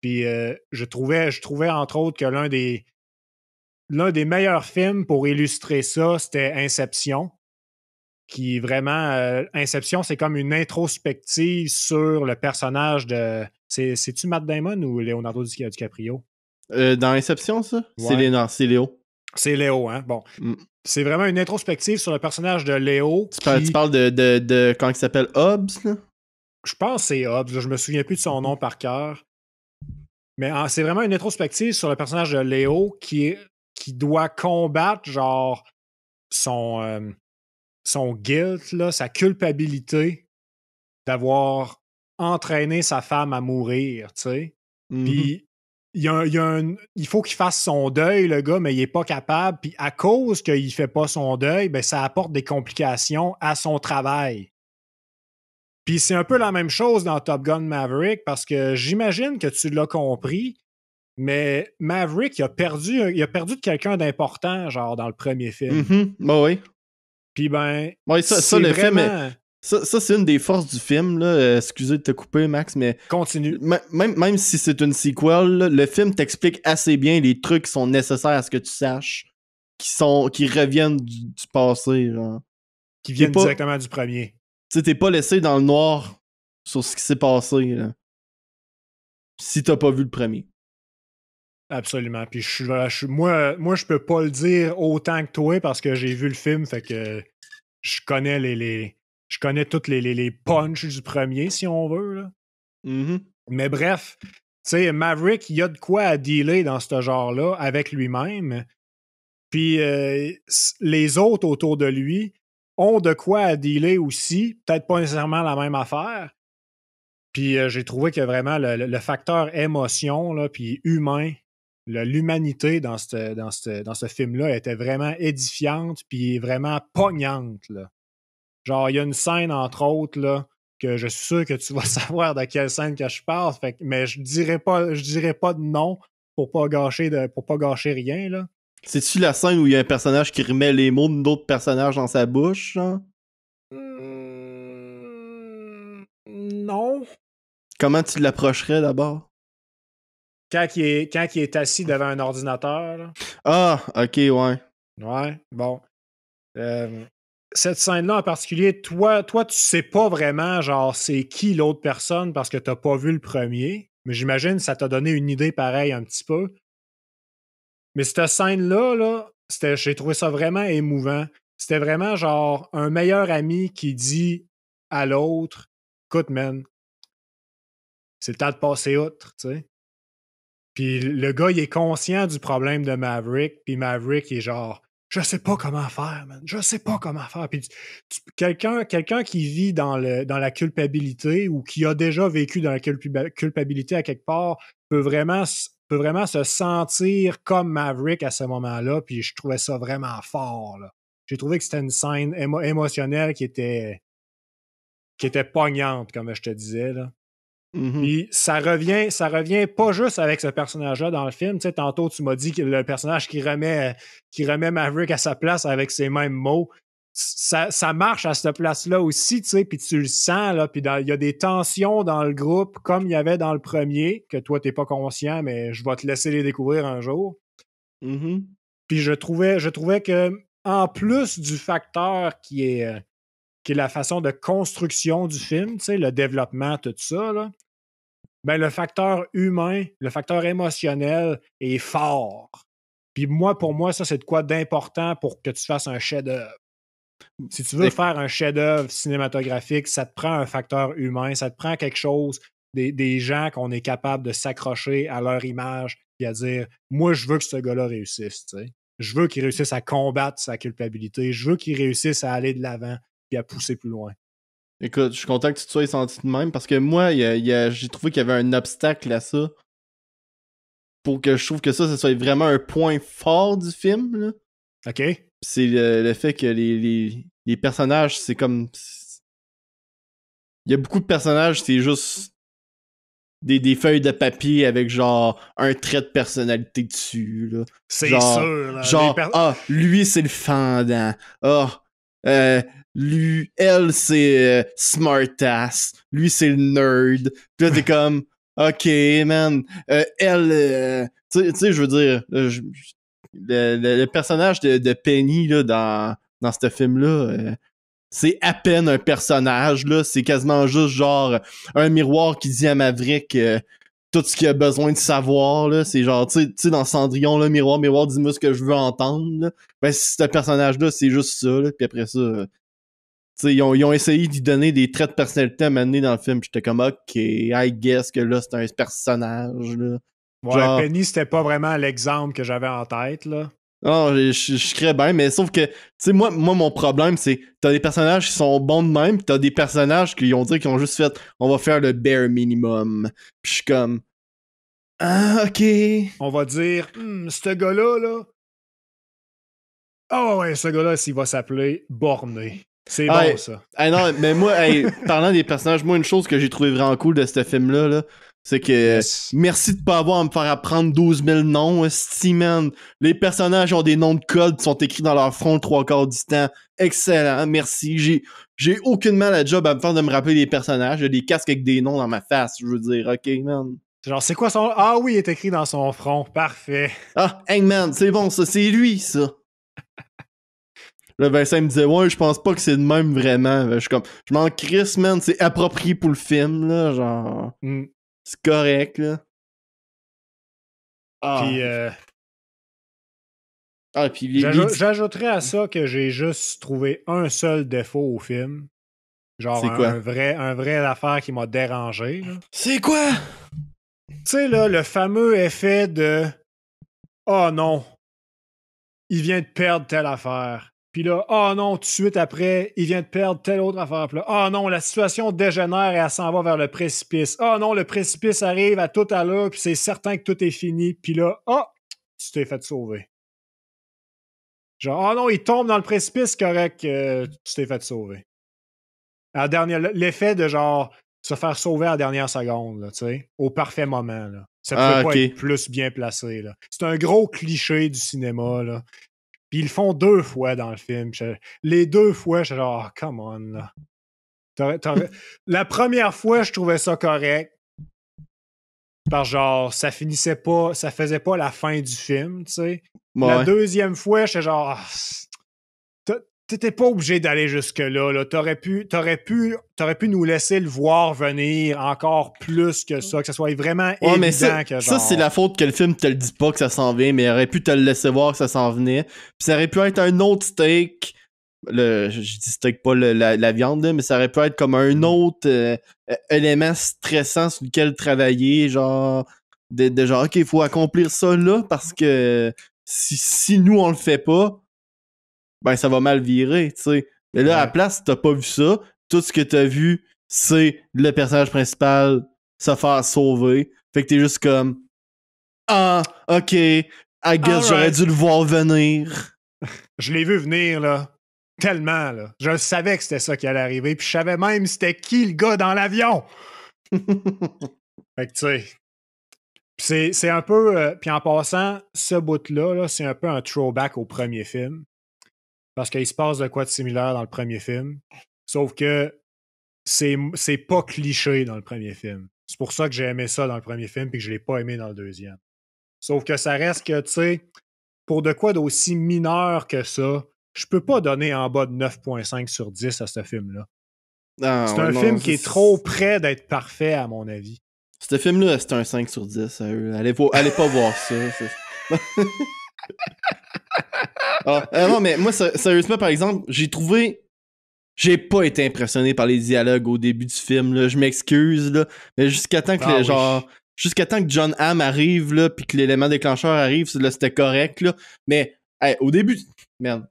Puis je trouvais, entre autres, que l'un des meilleurs films pour illustrer ça, c'était Inception. Qui vraiment... Inception, c'est comme une introspective sur le personnage de... C'est-tu Matt Damon ou Leonardo DiCaprio? Dans Inception, ça? Ouais. C'est Léo. C'est Léo, hein? Bon. C'est vraiment une introspective sur le personnage de Léo. Tu parles de quand il s'appelle Hobbs, là? Je pense que c'est Hobbs. Là, je me souviens plus de son nom par cœur. Mais c'est vraiment une introspective sur le personnage de Léo qui doit combattre, genre, son guilt, là, sa culpabilité d'avoir entraîné sa femme à mourir, tu sais. Puis il faut qu'il fasse son deuil, le gars, mais il est pas capable. Puis à cause qu'il fait pas son deuil, ben ça apporte des complications à son travail. Puis c'est un peu la même chose dans Top Gun Maverick, parce que j'imagine que tu l'as compris, mais Maverick, il a perdu de quelqu'un d'important, genre, dans le premier film. Bah oui. Puis ben, Ouais, ça c'est le film. vraiment... Ça, c'est une des forces du film, là. Excusez de te couper, Max, mais. Continue. Même si c'est une sequel, là, le film t'explique assez bien les trucs qui sont nécessaires à ce que tu saches, qui reviennent du passé, genre. Qui viennent directement du premier. Tu sais, t'es pas laissé dans le noir sur ce qui s'est passé, là. Si t'as pas vu le premier. Absolument. Puis moi, je peux pas le dire autant que toi parce que j'ai vu le film, fait que je connais je connais toutes les punches du premier, si on veut. Là. Mm-hmm. Mais bref, tu sais, Maverick, il y a de quoi à dealer dans ce genre-là avec lui-même. Puis les autres autour de lui ont de quoi à dealer aussi. Peut-être pas nécessairement la même affaire. Puis j'ai trouvé que vraiment le facteur émotion, là, puis humain, l'humanité dans ce film-là était vraiment édifiante puis vraiment pognante. Là. Genre, il y a une scène, entre autres, là, que je suis sûr que tu vas savoir de quelle scène que je parle, mais je dirais pas de nom pour pas gâcher rien. Là. C'est-tu la scène où il y a un personnage qui remet les mots d'autres personnages dans sa bouche, genre? Non. Comment tu l'approcherais d'abord? Quand il est assis devant un ordinateur. Là. Ah, ok, ouais. Ouais, bon. Cette scène-là en particulier, toi, tu sais pas vraiment, genre, c'est qui l'autre personne parce que t'as pas vu le premier. Mais j'imagine que ça t'a donné une idée pareille un petit peu. Mais cette scène-là, là, j'ai trouvé ça vraiment émouvant. C'était vraiment genre un meilleur ami qui dit à l'autre, écoute, man, c'est le temps de passer outre, tu sais. Puis le gars, il est conscient du problème de Maverick, puis Maverick il est genre, je sais pas comment faire, man, je sais pas comment faire. Puis quelqu'un qui vit dans la culpabilité ou qui a déjà vécu dans la culpabilité à quelque part peut vraiment se sentir comme Maverick à ce moment-là, puis je trouvais ça vraiment fort, là. J'ai trouvé que c'était une scène émotionnelle qui était pognante, comme je te disais, là. Mm-hmm. Puis ça revient pas juste avec ce personnage-là dans le film. Tu sais, tantôt, tu m'as dit que le personnage qui remet Maverick à sa place avec ses mêmes mots, ça marche à cette place-là aussi, tu sais, puis tu le sens, là, puis il y a des tensions dans le groupe, comme il y avait dans le premier, que toi, t'es pas conscient, mais je vais te laisser les découvrir un jour. Mm-hmm. Puis je trouvais que, en plus du facteur qui est la façon de construction du film, tu sais, le développement, tout ça, là, ben le facteur humain, le facteur émotionnel est fort. Puis pour moi, ça, c'est de quoi d'important pour que tu fasses un chef-d'œuvre. Si tu veux faire un chef-d'œuvre cinématographique, ça te prend un facteur humain, ça te prend quelque chose, des gens qu'on est capable de s'accrocher à leur image et à dire moi, je veux que ce gars-là réussisse. Tu sais. Je veux qu'il réussisse à combattre sa culpabilité. Je veux qu'il réussisse à aller de l'avant et à pousser plus loin. Écoute, je suis content que tu te sois senti de même parce que moi, j'ai trouvé qu'il y avait un obstacle à ça. Pour que je trouve que ça soit vraiment un point fort du film, là. OK? C'est le fait que les personnages, c'est comme. Il y a beaucoup de personnages, c'est juste des feuilles de papier avec genre un trait de personnalité dessus, là. C'est genre, sûr, là. Genre, lui c'est le fendant. Lui, elle c'est smartass. Lui c'est le nerd. Puis là t'es comme, ok man. Elle, tu sais, je veux dire, le personnage de Penny là dans ce film-là, c'est à peine un personnage, là. C'est quasiment juste genre un miroir qui dit à Maverick tout ce qu'il a besoin de savoir, là. C'est genre, tu sais, dans Cendrillon, là, miroir, dis-moi ce que je veux entendre, là. Ben, ce personnage-là, c'est juste ça, là. Puis après ça, tu sais, ils ont essayé d'y donner des traits de personnalité à m'amener dans le film. Puis j'étais comme, ok, I guess que là, c'est un personnage, là. Ouais, genre... Penny, c'était pas vraiment l'exemple que j'avais en tête, là. Non, je crée bien, mais sauf que, tu sais, moi, mon problème, c'est t'as des personnages qui sont bons de même, pis t'as des personnages qui ont dit qu'ils ont juste fait on va faire le bare minimum. Pis je suis comme ah, ok. On va dire ce gars-là, là. Ah ouais, ce gars-là, s'il va s'appeler Borné. C'est bon, ça. Ah non, mais moi, parlant des personnages, moi, une chose que j'ai trouvé vraiment cool de ce film-là, là, C'est que Yes. merci de pas avoir à me faire apprendre 12 000 noms, esti, man. Les personnages ont des noms de code qui sont écrits dans leur front le 3/4 du temps. Excellent, merci. J'ai aucunement la job à me faire de me rappeler des personnages. J'ai des casques avec des noms dans ma face, je veux dire. OK, man. Genre, c'est quoi son... Ah oui, il est écrit dans son front. Parfait. Ah, Hangman, c'est bon, ça, c'est lui, ça. Là, Vincent me disait, ouais, je pense pas que c'est de même vraiment. Je suis comme, je m'en crisse, man, c'est approprié pour le film, là, genre. Mm. C'est correct, là. Puis, puis j'ajouterais à ça que j'ai juste trouvé un seul défaut au film. Genre, c'est quoi? un vrai affaire qui m'a dérangé. Là. C'est quoi? Tu sais, là, le fameux effet de « Oh non, il vient de perdre telle affaire. » Puis là, « Oh non, tout de suite après, il vient de perdre telle autre affaire. » Puis là, « Oh non, la situation dégénère et elle s'en va vers le précipice. Oh non, le précipice arrive à tout à l'heure, puis c'est certain que tout est fini. » Puis là, « Oh, tu t'es fait sauver. » Genre, « Oh non, il tombe dans le précipice, correct, tu t'es fait sauver. » L'effet de genre se faire sauver à la dernière seconde, là, tu sais, au parfait moment. Là. Ça pouvait pas être plus bien placé. Là. C'est un gros cliché du cinéma. Là. Puis ils le font 2 fois dans le film. Les 2 fois, je suis genre, oh, come on. Là. La première fois, je trouvais ça correct. Parce genre, ça faisait pas la fin du film, tu sais. Ouais. La deuxième fois, j'étais genre, t'étais pas obligé d'aller jusque-là. Là. T'aurais pu nous laisser le voir venir encore plus que ça, que ça soit vraiment évident mais que genre... Ça, c'est la faute que le film te le dit pas que ça s'en vient, mais il aurait pu te le laisser voir que ça s'en venait. Puis ça aurait pu être un autre steak. Je dis steak, pas la viande, là, mais ça aurait pu être comme un autre élément stressant sur lequel travailler, genre... De genre, OK, il faut accomplir ça là, parce que si nous, on le fait pas, ben ça va mal virer, tu sais. Mais là, à la place, t'as pas vu ça. Tout ce que t'as vu, c'est le personnage principal se faire sauver. Fait que t'es juste comme ah, ok, I guess j'aurais dû le voir venir. Je l'ai vu venir, là. Tellement, là. Je savais que c'était ça qui allait arriver, puis je savais même c'était qui le gars dans l'avion. Fait que, tu sais... C'est un peu... puis en passant, ce bout-là, là, c'est un peu un throwback au premier film. Parce qu'il se passe de quoi de similaire dans le premier film. Sauf que c'est pas cliché dans le premier film. C'est pour ça que j'ai aimé ça dans le premier film puis que je l'ai pas aimé dans le deuxième. Sauf que ça reste que, tu sais, pour de quoi d'aussi mineur que ça, je peux pas donner en bas de 9.5 sur 10 à ce film-là. C'est un film qui est trop près d'être parfait, à mon avis. Ce film-là, c'est un 5 sur 10. Allez pas voir ça. Non, mais moi, sérieusement, par exemple, j'ai pas été impressionné par les dialogues au début du film, là. Je m'excuse, là. Mais jusqu'à temps que, jusqu'à temps que John Hamm arrive, là, pis que l'élément déclencheur arrive, là, c'était correct, là. Mais, au début, merde,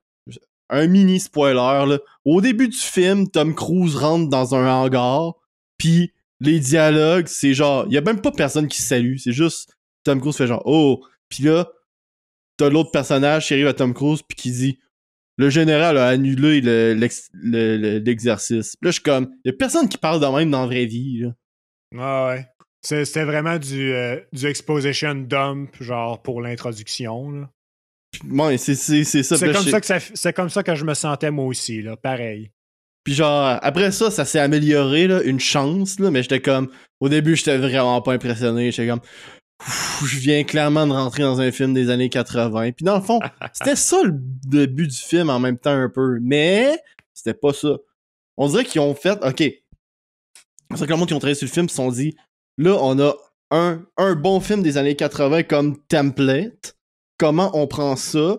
un mini spoiler, là. Au début du film, Tom Cruise rentre dans un hangar, pis les dialogues, c'est genre, y a même pas personne qui se salue, c'est juste Tom Cruise fait genre, oh, pis là, t'as l'autre personnage qui arrive à Tom Cruise pis qui dit le général a annulé l'exercice. Là, je suis comme, y a personne qui parle de même dans la vraie vie. Là. Ah ouais. C'était vraiment du exposition dump, genre pour l'introduction. Là. Ouais, c'est ça. C'est comme ça que je me sentais moi aussi, là, pareil. Puis genre, après ça s'est amélioré, là, une chance, là, mais j'étais comme, au début, j'étais vraiment pas impressionné. J'étais comme, je viens clairement de rentrer dans un film des années 80. Puis dans le fond, c'était ça le début du film en même temps un peu. Mais c'était pas ça. On dirait qu'ils ont fait, OK. C'est que le monde qui ont travaillé sur le film se sont dit, là, on a un bon film des années 80 comme template. Comment on prend ça,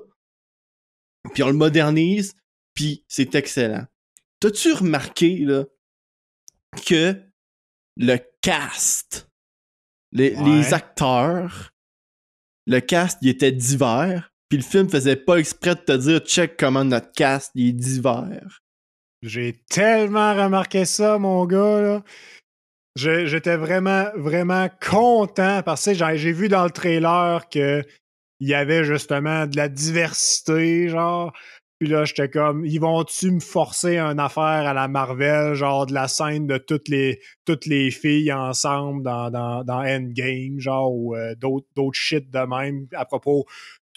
puis on le modernise, puis c'est excellent. T'as-tu remarqué, là, que le cast... Les acteurs, le cast, il était divers, puis le film faisait pas exprès de te dire « check comment notre cast, il est divers ». J'ai tellement remarqué ça, mon gars, là. J'étais vraiment, vraiment content, parce que j'ai vu dans le trailer que il y avait justement de la diversité, genre. Puis là, j'étais comme, ils vont-tu me forcer une affaire à la Marvel, genre de la scène de toutes les filles ensemble dans Endgame, genre, ou d'autres shit de même à propos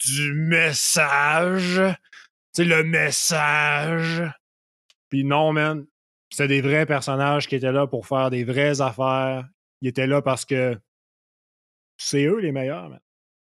du message. Tu sais, le message. Puis non, man. C'était des vrais personnages qui étaient là pour faire des vraies affaires. Ils étaient là parce que c'est eux les meilleurs, man.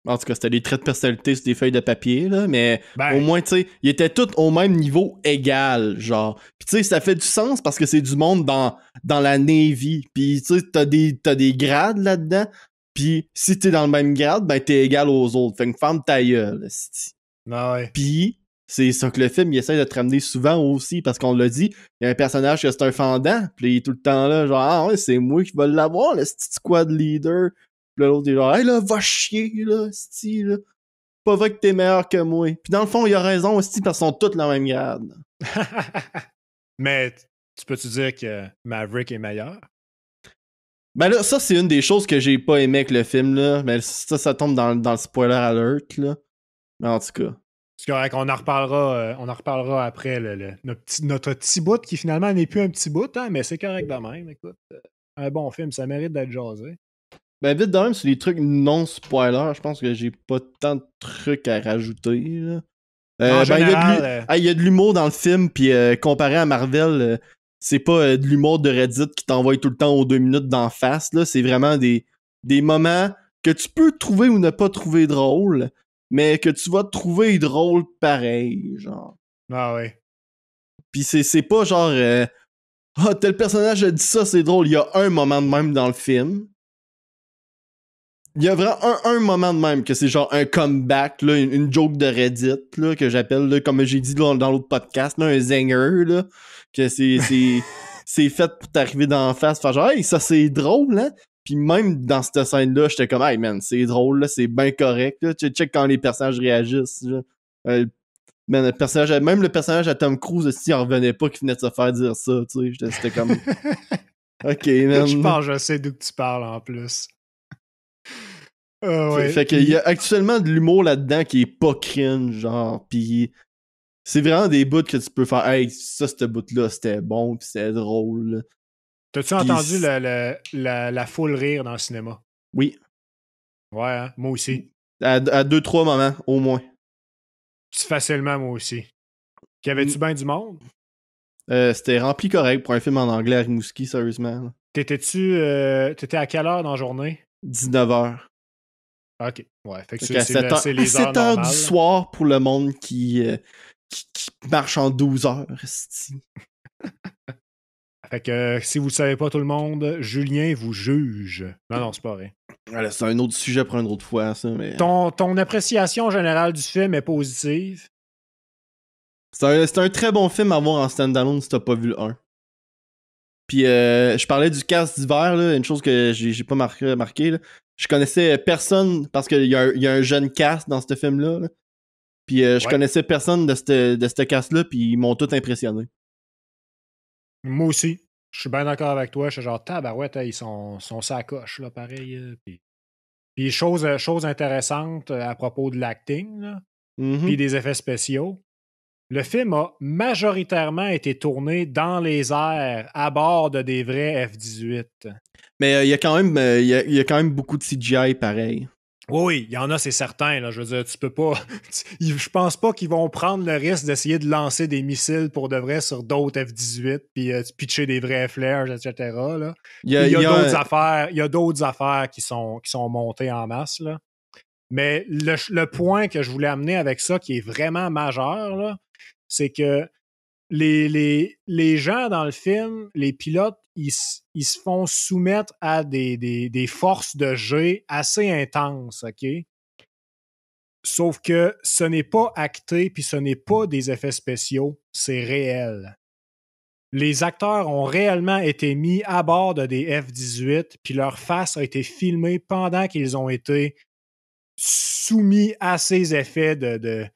En tout cas, c'était des traits de personnalité sur des feuilles de papier, là, mais Ben, au moins, tu sais, ils étaient tous au même niveau égal, genre. Puis tu sais, ça fait du sens parce que c'est du monde dans la Navy. Puis tu sais, t'as des grades là-dedans. Puis si t'es dans le même grade, ben t'es égal aux autres. Fait que ferme ta gueule, esti. ah ouais. Puis c'est ça que le film, il essaie de te ramener souvent aussi, parce qu'on l'a dit, il y a un personnage que c'est un fendant, puis il est tout le temps là, genre, ah ouais, c'est moi qui vais l'avoir, le petit squad leader. Puis l'autre est genre, hey là, va chier, là, sti, là. Pas vrai que t'es meilleur que moi. Puis dans le fond, il a raison, sti, parce qu'ils sont tous dans le même grade. Mais tu peux-tu dire que Maverick est meilleur? Ben là, ça, c'est une des choses que j'ai pas aimé avec le film, là. Mais ça tombe dans le spoiler alert, là. Mais en tout cas. C'est correct, on en reparlera après notre petit bout qui finalement n'est plus un petit bout, hein, mais c'est correct de même. Écoute, un bon film, ça mérite d'être jasé. Ben vite de même, sur les trucs non spoilers, je pense que j'ai pas tant de trucs à rajouter, là. En général, il y a de l'humour dans le film, puis comparé à Marvel, c'est pas de l'humour de Reddit qui t'envoie tout le temps aux 2 minutes d'en face, là. C'est vraiment des moments que tu peux trouver ou ne pas trouver drôle, mais que tu vas trouver drôle pareil, genre. ah ouais. Puis c'est pas genre ah, tel personnage a dit ça, c'est drôle. Il y a un moment de même dans le film. Il y a vraiment un moment de même que c'est genre un comeback, là, une joke de Reddit, là, que j'appelle, là, comme j'ai dit dans l'autre podcast, là, un zinger, là, que c'est fait pour t'arriver d'en face, faire genre, hey, ça c'est drôle, hein? Puis même dans cette scène-là, j'étais comme, hey man, c'est drôle, là, c'est bien correct, là. Tu check quand les personnages réagissent, là. Man, même le personnage à Tom Cruise aussi, il en revenait pas qu'il venait de se faire dire ça, tu sais. C'était comme, ok, man. Je pense que je sais d'où tu parles en plus. Ouais, fait qu'il y a actuellement de l'humour là-dedans qui est pas cringe, genre, pis c'est vraiment des bouts que tu peux faire, hey, ça, ce bout-là, c'était bon, pis c'était drôle. T'as-tu entendu la foule rire dans le cinéma? Oui. Ouais, hein? Moi aussi. À 2-3 moments, au moins. C'est facilement, moi aussi. Qu'avais-tu bien du monde? C'était rempli correct pour un film en anglais à Rimouski, sérieusement. T'étais à quelle heure dans la journée? 19h. Ok, ouais. Fait que à c'est les 7 heures heures normales. du soir pour le monde qui marche en 12 heures. Fait que si vous ne savez pas tout le monde, Julien vous juge. Non, c'est pas vrai. Voilà, c'est un autre sujet pour une autre fois, ça. Mais... Ton appréciation générale du film est positive. C'est un très bon film à voir en standalone si t'as pas vu le 1. Puis je parlais du cast d'hiver, là, une chose que j'ai pas marqué. Là. Je connaissais personne parce qu'il y a un jeune cast dans ce film-là. Là. Puis je connaissais personne de ce cast-là, puis ils m'ont tout impressionné. Moi aussi. Je suis bien d'accord avec toi. Je suis genre, tabarouette, ils sont sacoches, là, pareil. Puis chose intéressante à propos de l'acting, là, puis des effets spéciaux. Le film a majoritairement été tourné dans les airs, à bord de des vrais F-18. Mais il y a quand même beaucoup de CGI pareil. Oui, il y en a, c'est certain. Là. Je veux dire, tu peux pas. Je pense pas qu'ils vont prendre le risque d'essayer de lancer des missiles pour de vrai sur d'autres F-18 puis pitcher des vrais flares, etc. Là. Il y a d'autres affaires qui sont montées en masse. Là. Mais le point que je voulais amener avec ça, qui est vraiment majeur, là, c'est que les gens dans le film, les pilotes, ils se font soumettre à des forces de jet assez intenses, OK? Sauf que ce n'est pas acté, puis ce n'est pas des effets spéciaux, c'est réel. Les acteurs ont réellement été mis à bord de des F-18, puis leur face a été filmée pendant qu'ils ont été soumis à ces effets de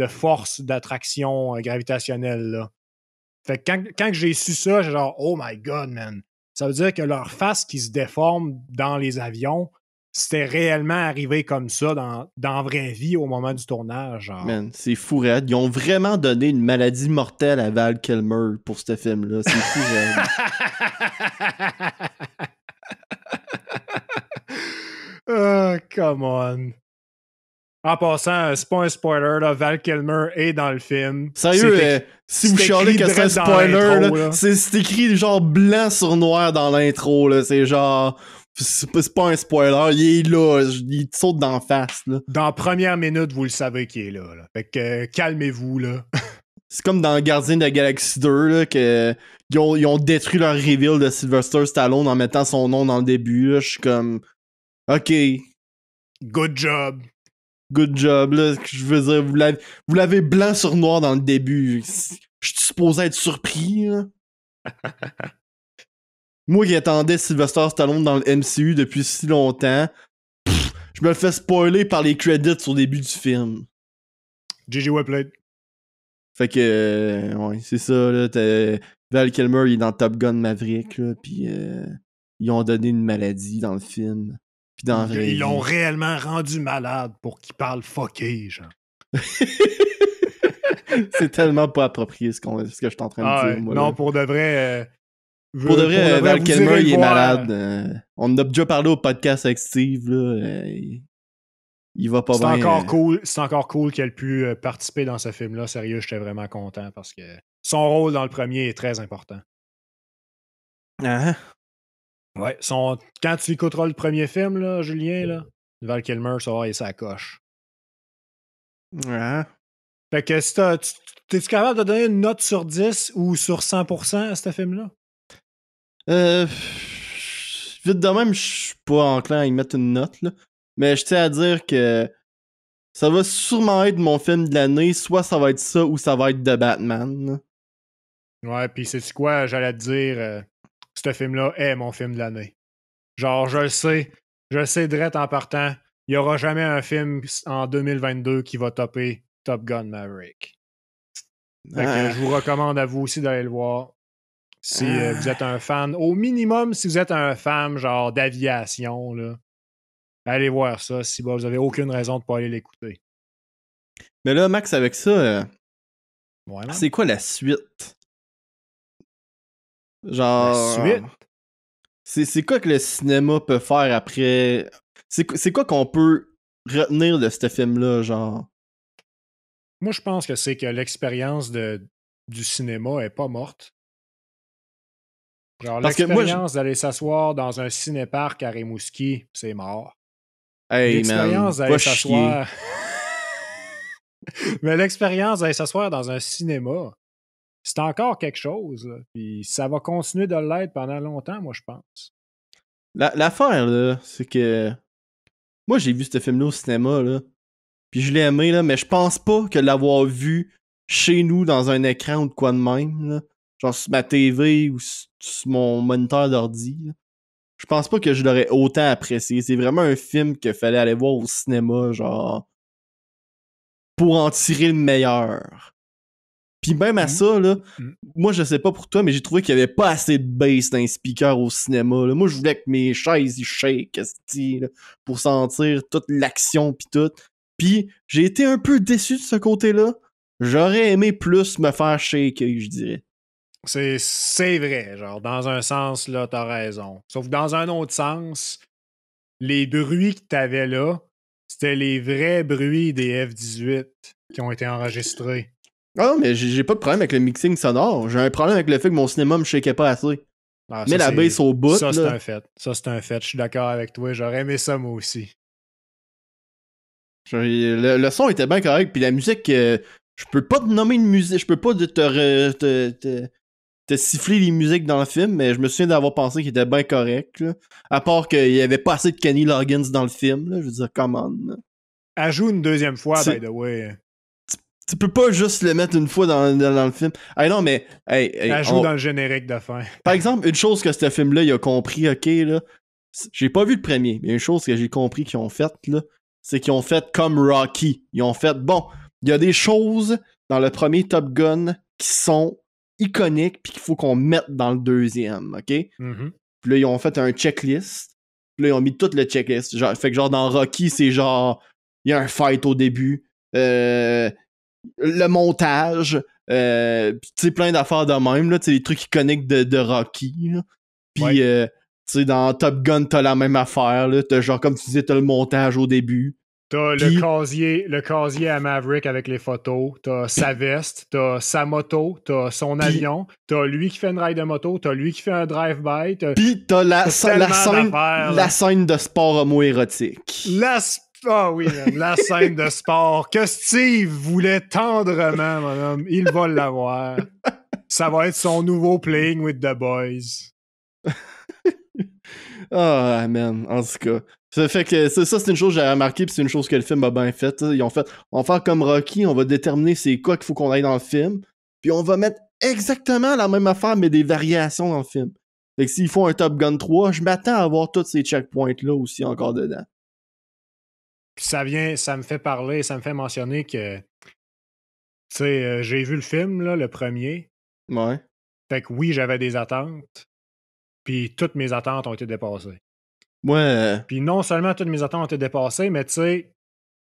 force d'attraction gravitationnelle, là. Fait que quand j'ai su ça, j'ai genre, oh my god, man. Ça veut dire que leur face qui se déforme dans les avions, c'était réellement arrivé comme ça dans vraie vie au moment du tournage. Genre. Man, c'est fou raide. Ils ont vraiment donné une maladie mortelle à Val Kilmer pour ce film-là. C'est fou raide. Oh, come on. En passant, c'est pas un spoiler, là, Val Kilmer est dans le film. Sérieux, si vous chialez que c'est un spoiler, là, c'est écrit genre blanc sur noir dans l'intro. Là. C'est genre... C'est pas un spoiler, il est là, il te saute d'en face. Là. Dans la première minute, vous le savez qu'il est là. Fait que calmez-vous, là. C'est comme dans Gardien de la Galaxie 2, là, que ils ont détruit leur reveal de Sylvester Stallone en mettant son nom dans le début. Là. Je suis comme... OK. Good job. Good job, là. Je veux dire, vous l'avez blanc sur noir dans le début. Je suis supposé être surpris, là. Moi qui attendais Sylvester Stallone dans le MCU depuis si longtemps, je me le fais spoiler par les credits au début du film. J.J. Webplate. Fait que, ouais, c'est ça, là. Val Kilmer, il est dans Top Gun Maverick, là, pis ils ont donné une maladie dans le film. Pis dans Ils l'ont réellement rendu malade pour qu'il parle fucké, genre. C'est tellement pas approprié ce que je suis en train de dire, moi. Non, là. pour de vrai... Pour de vrai, Val Kilmer, il est malade. On en a déjà parlé au podcast avec Steve, là. Il va pas bien. C'est encore cool qu'elle ait pu participer dans ce film-là. Sérieux, j'étais vraiment content parce que son rôle dans le premier est très important. Ah. Ouais, quand tu écouteras le premier film, là, Julien, là, Val Kilmer, ça va, et ça coche. Ah. Fait que si t'es-tu capable de donner une note sur 10 ou sur 100% à ce film-là? Vite de même, je suis pas enclin à y mettre une note, là. Mais je tiens à dire que ça va sûrement être mon film de l'année, soit ça va être ça ou ça va être The Batman. Là. Ouais, pis c'est quoi, j'allais te dire, ce film-là est mon film de l'année. Genre, je le sais direct en partant, il y aura jamais un film en 2022 qui va topper Top Gun Maverick. Fait que je vous recommande à vous aussi d'aller le voir. Si vous êtes un fan, au minimum, si vous êtes un fan genre d'aviation, là, allez voir ça. Si vous avez aucune raison de pas aller l'écouter. Mais là, Max, avec ça, ouais, c'est quoi la suite? Genre... La suite? C'est quoi que le cinéma peut faire après... C'est quoi qu'on peut retenir de ce film-là, genre? Moi, je pense que c'est que l'expérience du cinéma est pas morte. Genre, l'expérience d'aller s'asseoir dans un cinéparc à Rimouski, c'est mort. Hey, l'expérience man, d'aller s'asseoir... Mais l'expérience d'aller s'asseoir dans un cinéma, c'est encore quelque chose. Là. Puis ça va continuer de l'être pendant longtemps, moi, je pense. L'affaire, là, c'est que... Moi, j'ai vu ce film-là au cinéma, là. Puis je l'ai aimé, là, mais je pense pas que l'avoir vu chez nous dans un écran ou de quoi de même, là. Genre sur ma TV ou sur mon moniteur d'ordi, là. Je pense pas que je l'aurais autant apprécié. C'est vraiment un film qu'il fallait aller voir au cinéma, genre... pour en tirer le meilleur. Puis même à ça, là, moi je sais pas pour toi, mais j'ai trouvé qu'il y avait pas assez de bass dans les speakers au cinéma. Là. Moi je voulais que mes chaises y shake, là, pour sentir toute l'action pis tout. Puis j'ai été un peu déçu de ce côté-là. J'aurais aimé plus me faire shaker, je dirais. C'est vrai, genre, dans un sens, là, t'as raison. Sauf que dans un autre sens, les bruits que t'avais là, c'était les vrais bruits des F-18 qui ont été enregistrés. Ah, mais j'ai pas de problème avec le mixing sonore. J'ai un problème avec le fait que mon cinéma me shakeait pas assez. Ah, mais la bass au bout, ça, c'est là. un fait. Ça, c'est un fait. Je suis d'accord avec toi. J'aurais aimé ça, moi aussi. Le son était bien correct, puis la musique, je peux pas te nommer une musique, je peux pas te siffler les musiques dans le film, mais je me souviens d'avoir pensé qu'il était bien correct, là. À part qu'il y avait pas assez de Kenny Loggins dans le film, là. Je veux dire, come on. Ajoute une deuxième fois, by the way. Tu peux pas juste le mettre une fois dans le film. Hey, non, mais... Ajoute dans le générique de fin. Par exemple, une chose que ce film-là, il a compris, ok, là... J'ai pas vu le premier, mais une chose que j'ai compris qu'ils ont faite, là, c'est qu'ils ont fait comme Rocky. Ils ont fait, bon, il y a des choses dans le premier Top Gun qui sont iconiques puis qu'il faut qu'on mette dans le deuxième, ok? Mm-hmm. Puis là, ils ont fait un checklist. Puis là, ils ont mis tout le checklist. Genre, fait que genre, dans Rocky, c'est genre, il y a un fight au début, le montage, tu sais, plein d'affaires de même, là, tu sais, les trucs iconiques de Rocky, là. Puis, tu sais, dans Top Gun, t'as la même affaire, là. T'as genre, comme tu disais, t'as le montage au début. T'as le casier à Maverick avec les photos, t'as sa veste, t'as sa moto, t'as son avion, t'as lui qui fait une ride de moto, t'as lui qui fait un drive-by. Pis t'as la scène de sport homo-érotique. Ah oui, man, la scène de sport que Steve voulait tendrement, mon homme. Il va l'avoir. Ça va être son nouveau Playing with the Boys. Ah, man, en tout cas. Ça fait que ça c'est une chose que j'ai remarqué, puis c'est une chose que le film a bien faite. Ils ont fait, on va faire comme Rocky, on va déterminer c'est quoi qu'il faut qu'on aille dans le film, puis on va mettre exactement la même affaire, mais des variations dans le film. Fait que s'ils font un Top Gun 3, je m'attends à avoir tous ces checkpoints-là aussi encore dedans. Puis ça me fait parler, ça me fait mentionner que, tu sais, j'ai vu le film, là, le premier. Ouais. Fait que oui, j'avais des attentes, puis toutes mes attentes ont été dépassées. Ouais. Puis non seulement toutes mes attentes ont été dépassées, mais tu sais,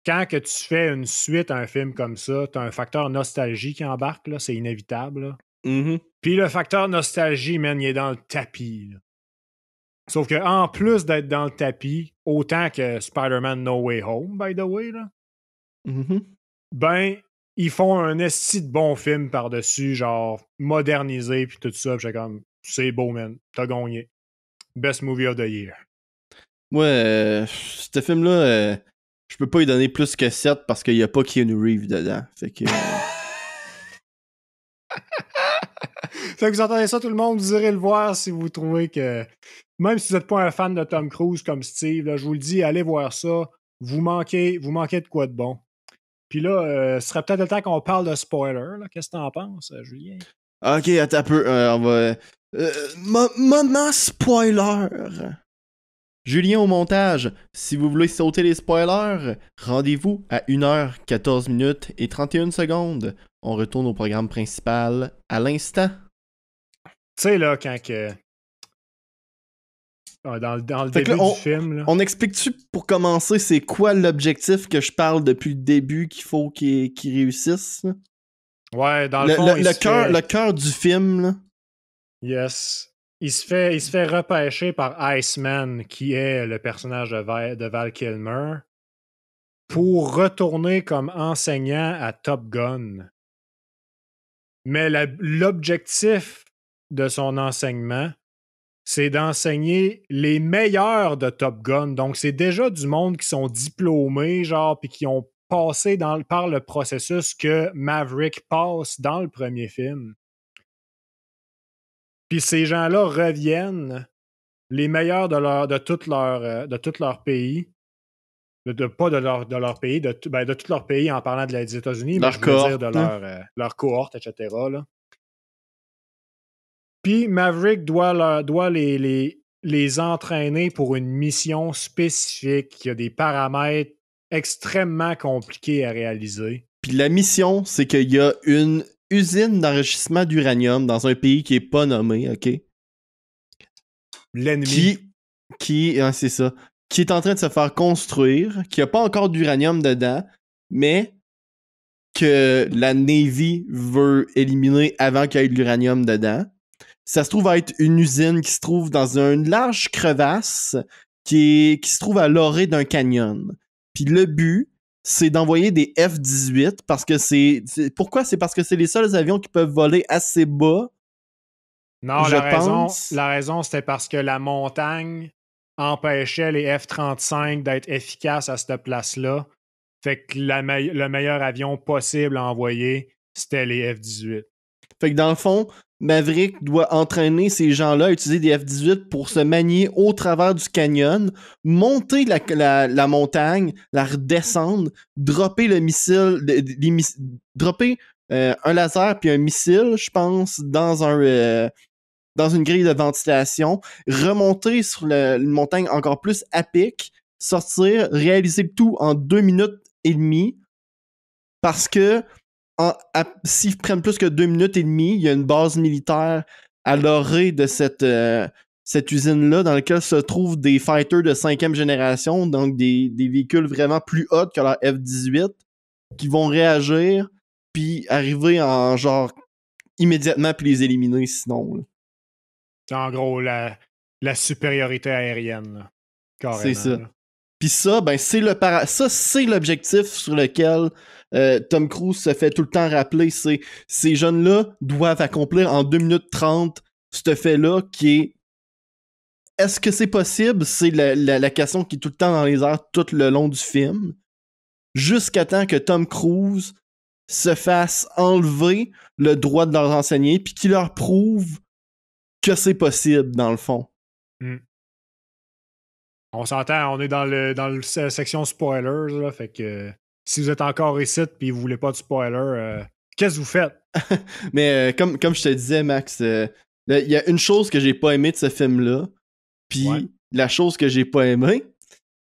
quand que tu fais une suite à un film comme ça, t'as un facteur nostalgie qui embarque, là, c'est inévitable. Là. Mm-hmm. Puis le facteur nostalgie, man, il est dans le tapis. Là. Sauf que en plus d'être dans le tapis, autant que Spider-Man No Way Home, by the way, là, ben, ils font un esti de bon film par-dessus, genre modernisé, puis tout ça. J'ai comme, c'est beau, man, t'as gagné. Best movie of the year. Ouais, ce film-là, je peux pas lui donner plus que 7 parce qu'il y a pas Keanu Reeves dedans. Fait que... Fait que vous entendez ça, tout le monde, vous irez le voir si vous trouvez que... Même si vous n'êtes pas un fan de Tom Cruise comme Steve, là, je vous le dis, allez voir ça. Vous manquez de quoi de bon. Puis là, ce serait peut-être le temps qu'on parle de spoiler. Là. Qu'est-ce que t'en penses, Julien? Ok, attends un peu. On va... moment spoiler! Julien au montage, si vous voulez sauter les spoilers, rendez-vous à 1h14 minutes et 31 secondes. On retourne au programme principal à l'instant. Tu sais, là, quand que... Dans le début du film... Là. On explique-tu, pour commencer, c'est quoi l'objectif que je parle depuis le début qu'il faut qu'il réussisse? Là? Ouais, dans le fond, le cœur du film, là. Yes. Il se fait repêcher par Iceman, qui est le personnage de Val Kilmer, pour retourner comme enseignant à Top Gun. Mais l'objectif de son enseignement, c'est d'enseigner les meilleurs de Top Gun. Donc, c'est déjà du monde qui sont diplômés, genre, puis qui ont passé par le processus que Maverick passe dans le premier film. Puis ces gens-là reviennent les meilleurs de tout leur pays. Pas de leur pays, de tout leur pays en parlant des États-Unis, mais je veux dire de leur cohorte, etc. Là. Puis Maverick doit les entraîner pour une mission spécifique. Il y a des paramètres extrêmement compliqués à réaliser. Puis la mission, c'est qu'il y a une usine d'enrichissement d'uranium dans un pays qui est pas nommé, OK? L'ennemi. C'est ça. Qui est en train de se faire construire, qui a pas encore d'uranium dedans, mais que la Navy veut éliminer avant qu'il y ait de l'uranium dedans. Ça se trouve à être une usine qui se trouve dans une large crevasse qui se trouve à l'orée d'un canyon. Puis le but, c'est d'envoyer des F-18 parce que pourquoi? C'est parce que c'est les seuls avions qui peuvent voler assez bas. Non, la raison, c'était parce que la montagne empêchait les F-35 d'être efficaces à cette place-là. Fait que le meilleur avion possible à envoyer, c'était les F-18. Fait que dans le fond, Maverick doit entraîner ces gens-là à utiliser des F-18 pour se manier au travers du canyon, monter la montagne, la redescendre, dropper le missile, dropper un laser puis un missile, je pense, dans une grille de ventilation, remonter sur une montagne encore plus à pic, sortir, réaliser le tout en 2 minutes et demie, parce que s'ils prennent plus que 2 minutes et demie, il y a une base militaire à l'orée de cette cette usine-là dans laquelle se trouvent des fighters de 5e génération, donc des véhicules vraiment plus hauts que leur F-18, qui vont réagir, puis arriver en genre immédiatement, puis les éliminer sinon. Là. C'est en gros la supériorité aérienne, là. Carrément. C'est ça. Là. Puis ça, ben ça, c'est l'objectif sur lequel Tom Cruise se fait tout le temps rappeler. C'est ces jeunes-là doivent accomplir en 2 minutes 30 ce fait-là qui est est-ce que c'est possible? C'est la question qui est tout le temps dans les airs tout le long du film. Jusqu'à temps que Tom Cruise se fasse enlever le droit de leur enseigner puis qu'il leur prouve que c'est possible, dans le fond. Mm. On s'entend, on est dans la section spoilers, là, fait que si vous êtes encore ici et vous voulez pas de spoiler, qu'est-ce que vous faites? Mais comme je te disais, Max, il y a une chose que j'ai pas aimé de ce film-là, puis la chose que j'ai pas aimé,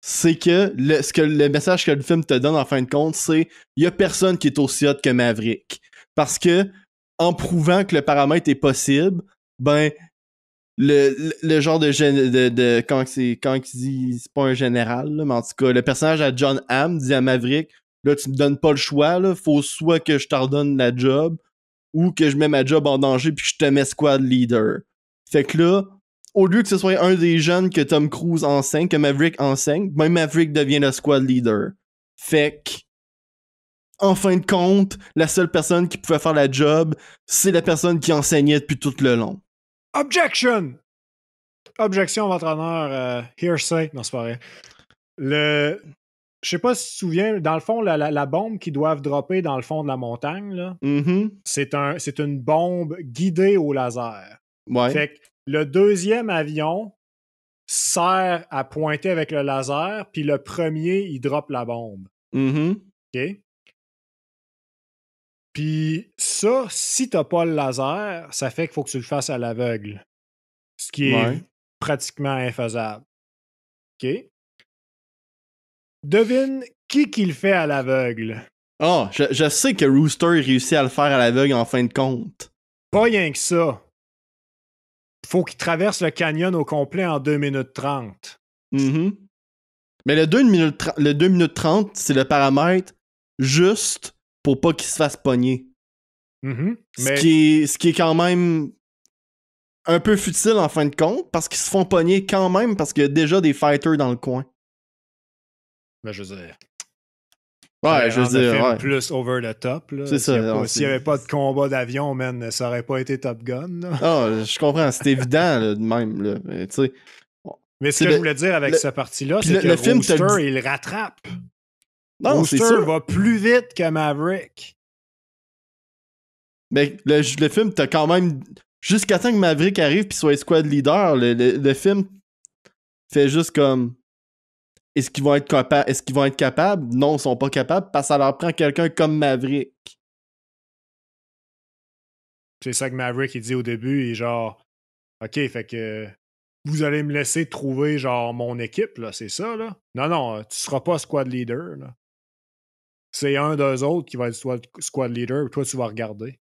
c'est que le message que le film te donne en fin de compte, c'est il y a personne qui est aussi hot que Maverick. Parce que en prouvant que le paramètre est possible, ben le genre de quand il dit c'est pas un général là, mais en tout cas le personnage à John Hamm dit à Maverick là tu me donnes pas le choix là, faut soit que je t'ordonne la job ou que je mets ma job en danger puis que je te mets squad leader. Fait que là au lieu que ce soit un des jeunes que Tom Cruise enseigne, que Maverick enseigne, ben Maverick devient le squad leader. Fait que en fin de compte, la seule personne qui pouvait faire la job, c'est la personne qui enseignait depuis tout le long. Objection! Objection, votre honneur. Hearsay. Non, c'est pas vrai. Je sais pas si tu te souviens, dans le fond, la bombe qu'ils doivent dropper dans le fond de la montagne, là, c'est une bombe guidée au laser. Ouais. Fait que le deuxième avion sert à pointer avec le laser, puis le premier, il drop la bombe. OK? Puis ça, si t'as pas le laser, ça fait qu'il faut que tu le fasses à l'aveugle. Ce qui est pratiquement infaisable. OK? Devine qui le fait à l'aveugle? Ah, je sais que Rooster réussit à le faire à l'aveugle en fin de compte. Pas rien que ça. Faut qu'il traverse le canyon au complet en 2 minutes 30. Mais le 2 minutes 30, c'est le paramètre juste pour pas qu'il se fasse pogner. Ce qui est quand même un peu futile en fin de compte, parce qu'ils se font pogner quand même parce qu'il y a déjà des fighters dans le coin. Ben, je veux dire... Ouais, je veux dire, ouais. Plus over the top, là. C'est ça. S'il n'y avait pas de combat d'avion, man, ça aurait pas été Top Gun, là. Ah, je comprends, c'est évident, là, de même, là. Mais, tu sais... Mais ce que je voulais dire avec cette partie-là, c'est que Rooster, il rattrape. Non, Rooster va plus vite que Maverick. Mais le film, t'as quand même... Jusqu'à temps que Maverick arrive pis soit squad leader, le film fait juste comme... Est-ce qu'ils vont être capables? Non, ils sont pas capables parce que ça leur prend quelqu'un comme Maverick. C'est ça que Maverick il dit au début, il est genre OK, fait que vous allez me laisser trouver genre mon équipe, là, c'est ça, là? Non, tu seras pas squad leader, là. C'est un d'eux autres qui va être squad leader, et toi, tu vas regarder.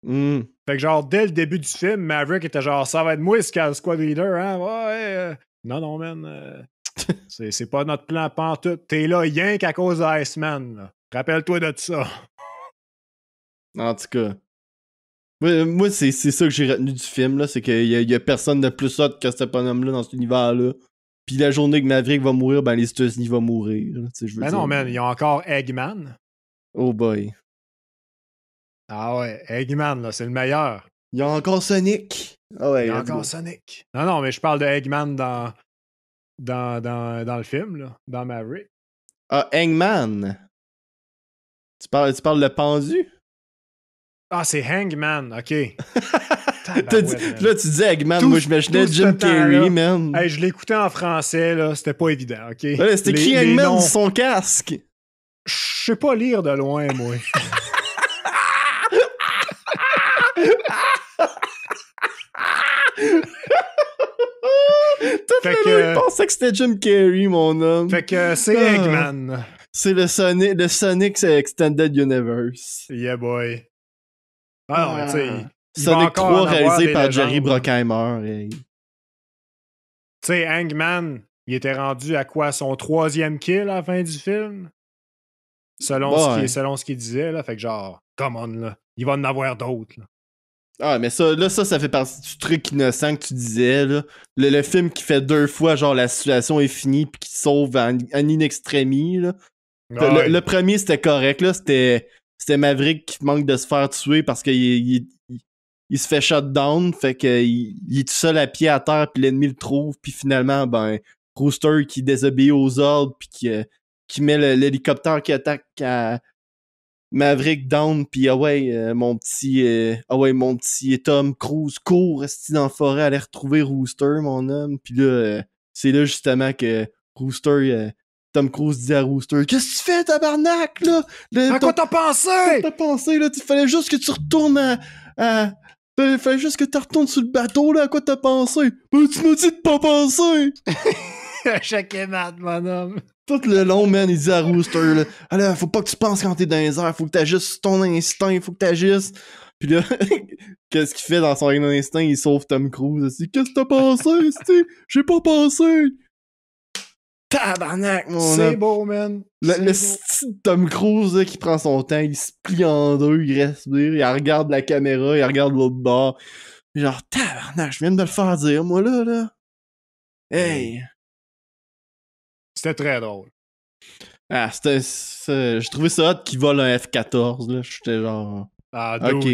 Fait que genre, dès le début du film, Maverick était genre, ça va être moi le squad leader, hein? Ouais, non, man. C'est pas notre plan pantoute. T'es là rien qu'à cause d'Iceman, là. Rappelle-toi de ça. En tout cas. Moi, c'est ça que j'ai retenu du film, là. C'est qu'il y a personne de plus hot que ce bonhomme-là dans cet univers-là. Puis la journée que Maverick va mourir, ben les États-Unis vont mourir. Ben non, man, il y a encore Eggman. Oh boy. Ah ouais, Eggman, là, c'est le meilleur. Il y a encore Sonic. Ah ouais, il y a encore Sonic. Non, mais je parle de Eggman dans le film, là, dans Maverick. Ah, Eggman. Tu parles le pendu? Ah, c'est Hangman, ok. Là, tu dis Eggman, moi je m'imaginais Jim Carrey, man. Hey, je l'écoutais en français, là, c'était pas évident, ok? Ouais, c'était écrit Eggman sur son casque. Je sais pas lire de loin, moi. Je pensais que c'était Jim Carrey, mon homme. Fait que c'est Eggman. C'est le Sonic Extended Universe. Yeah, boy. Ah non, mais tu sais, Sonic encore 3 en avoir réalisé des par Jerry légendes. Bruckheimer. Tu sais, Hangman, il était rendu à quoi? Son 3e kill à la fin du film? Selon ce qu'il disait, là. Fait que genre, come on, là. Il va en avoir d'autres, là. Ah, mais ça fait partie du truc innocent que tu disais, là. Le film qui fait 2 fois, genre, la situation est finie pis qui sauve en in extremis, là. Ouais. Le premier, c'était correct, là. C'était Maverick qui manque de se faire tuer parce qu'il il se fait shut down, fait que il est tout seul à pied à terre puis l'ennemi le trouve puis finalement, ben, Rooster qui désobéit aux ordres puis qui met l'hélicoptère qui attaque à Maverick down pis mon petit Tom Cruise court resti dans la forêt aller retrouver Rooster mon homme pis là c'est là justement que Rooster Tom Cruise dit à Rooster qu'est-ce que tu fais tabarnak là À quoi t'as pensé? t'as pensé là il fallait juste que tu retournes fallait juste que tu retournes sur le bateau là à quoi t'as pensé ben tu m'as dit de pas penser. Chaque mat, mon homme. Tout le long, man, il dit à Rooster, là, ah là, faut pas que tu penses quand t'es dans les airs, faut que t'agisses ton instinct, faut que t'agisses. Puis là, qu'est-ce qu'il fait dans son instinct? Il sauve Tom Cruise. Qu'est-ce que t'as pensé, c'ti? J'ai pas pensé! Tabarnak, mon homme. C'est beau, man. Le style Tom Cruise là, qui prend son temps, il se plie en deux, il respire, il regarde la caméra, il regarde l'autre bord. Genre, tabarnak, je viens de me le faire dire, moi, là. Hey! C'était très drôle. Ah, j'ai trouvé ça hot qu'il vole un F-14, là. J'étais genre... Ah, ok.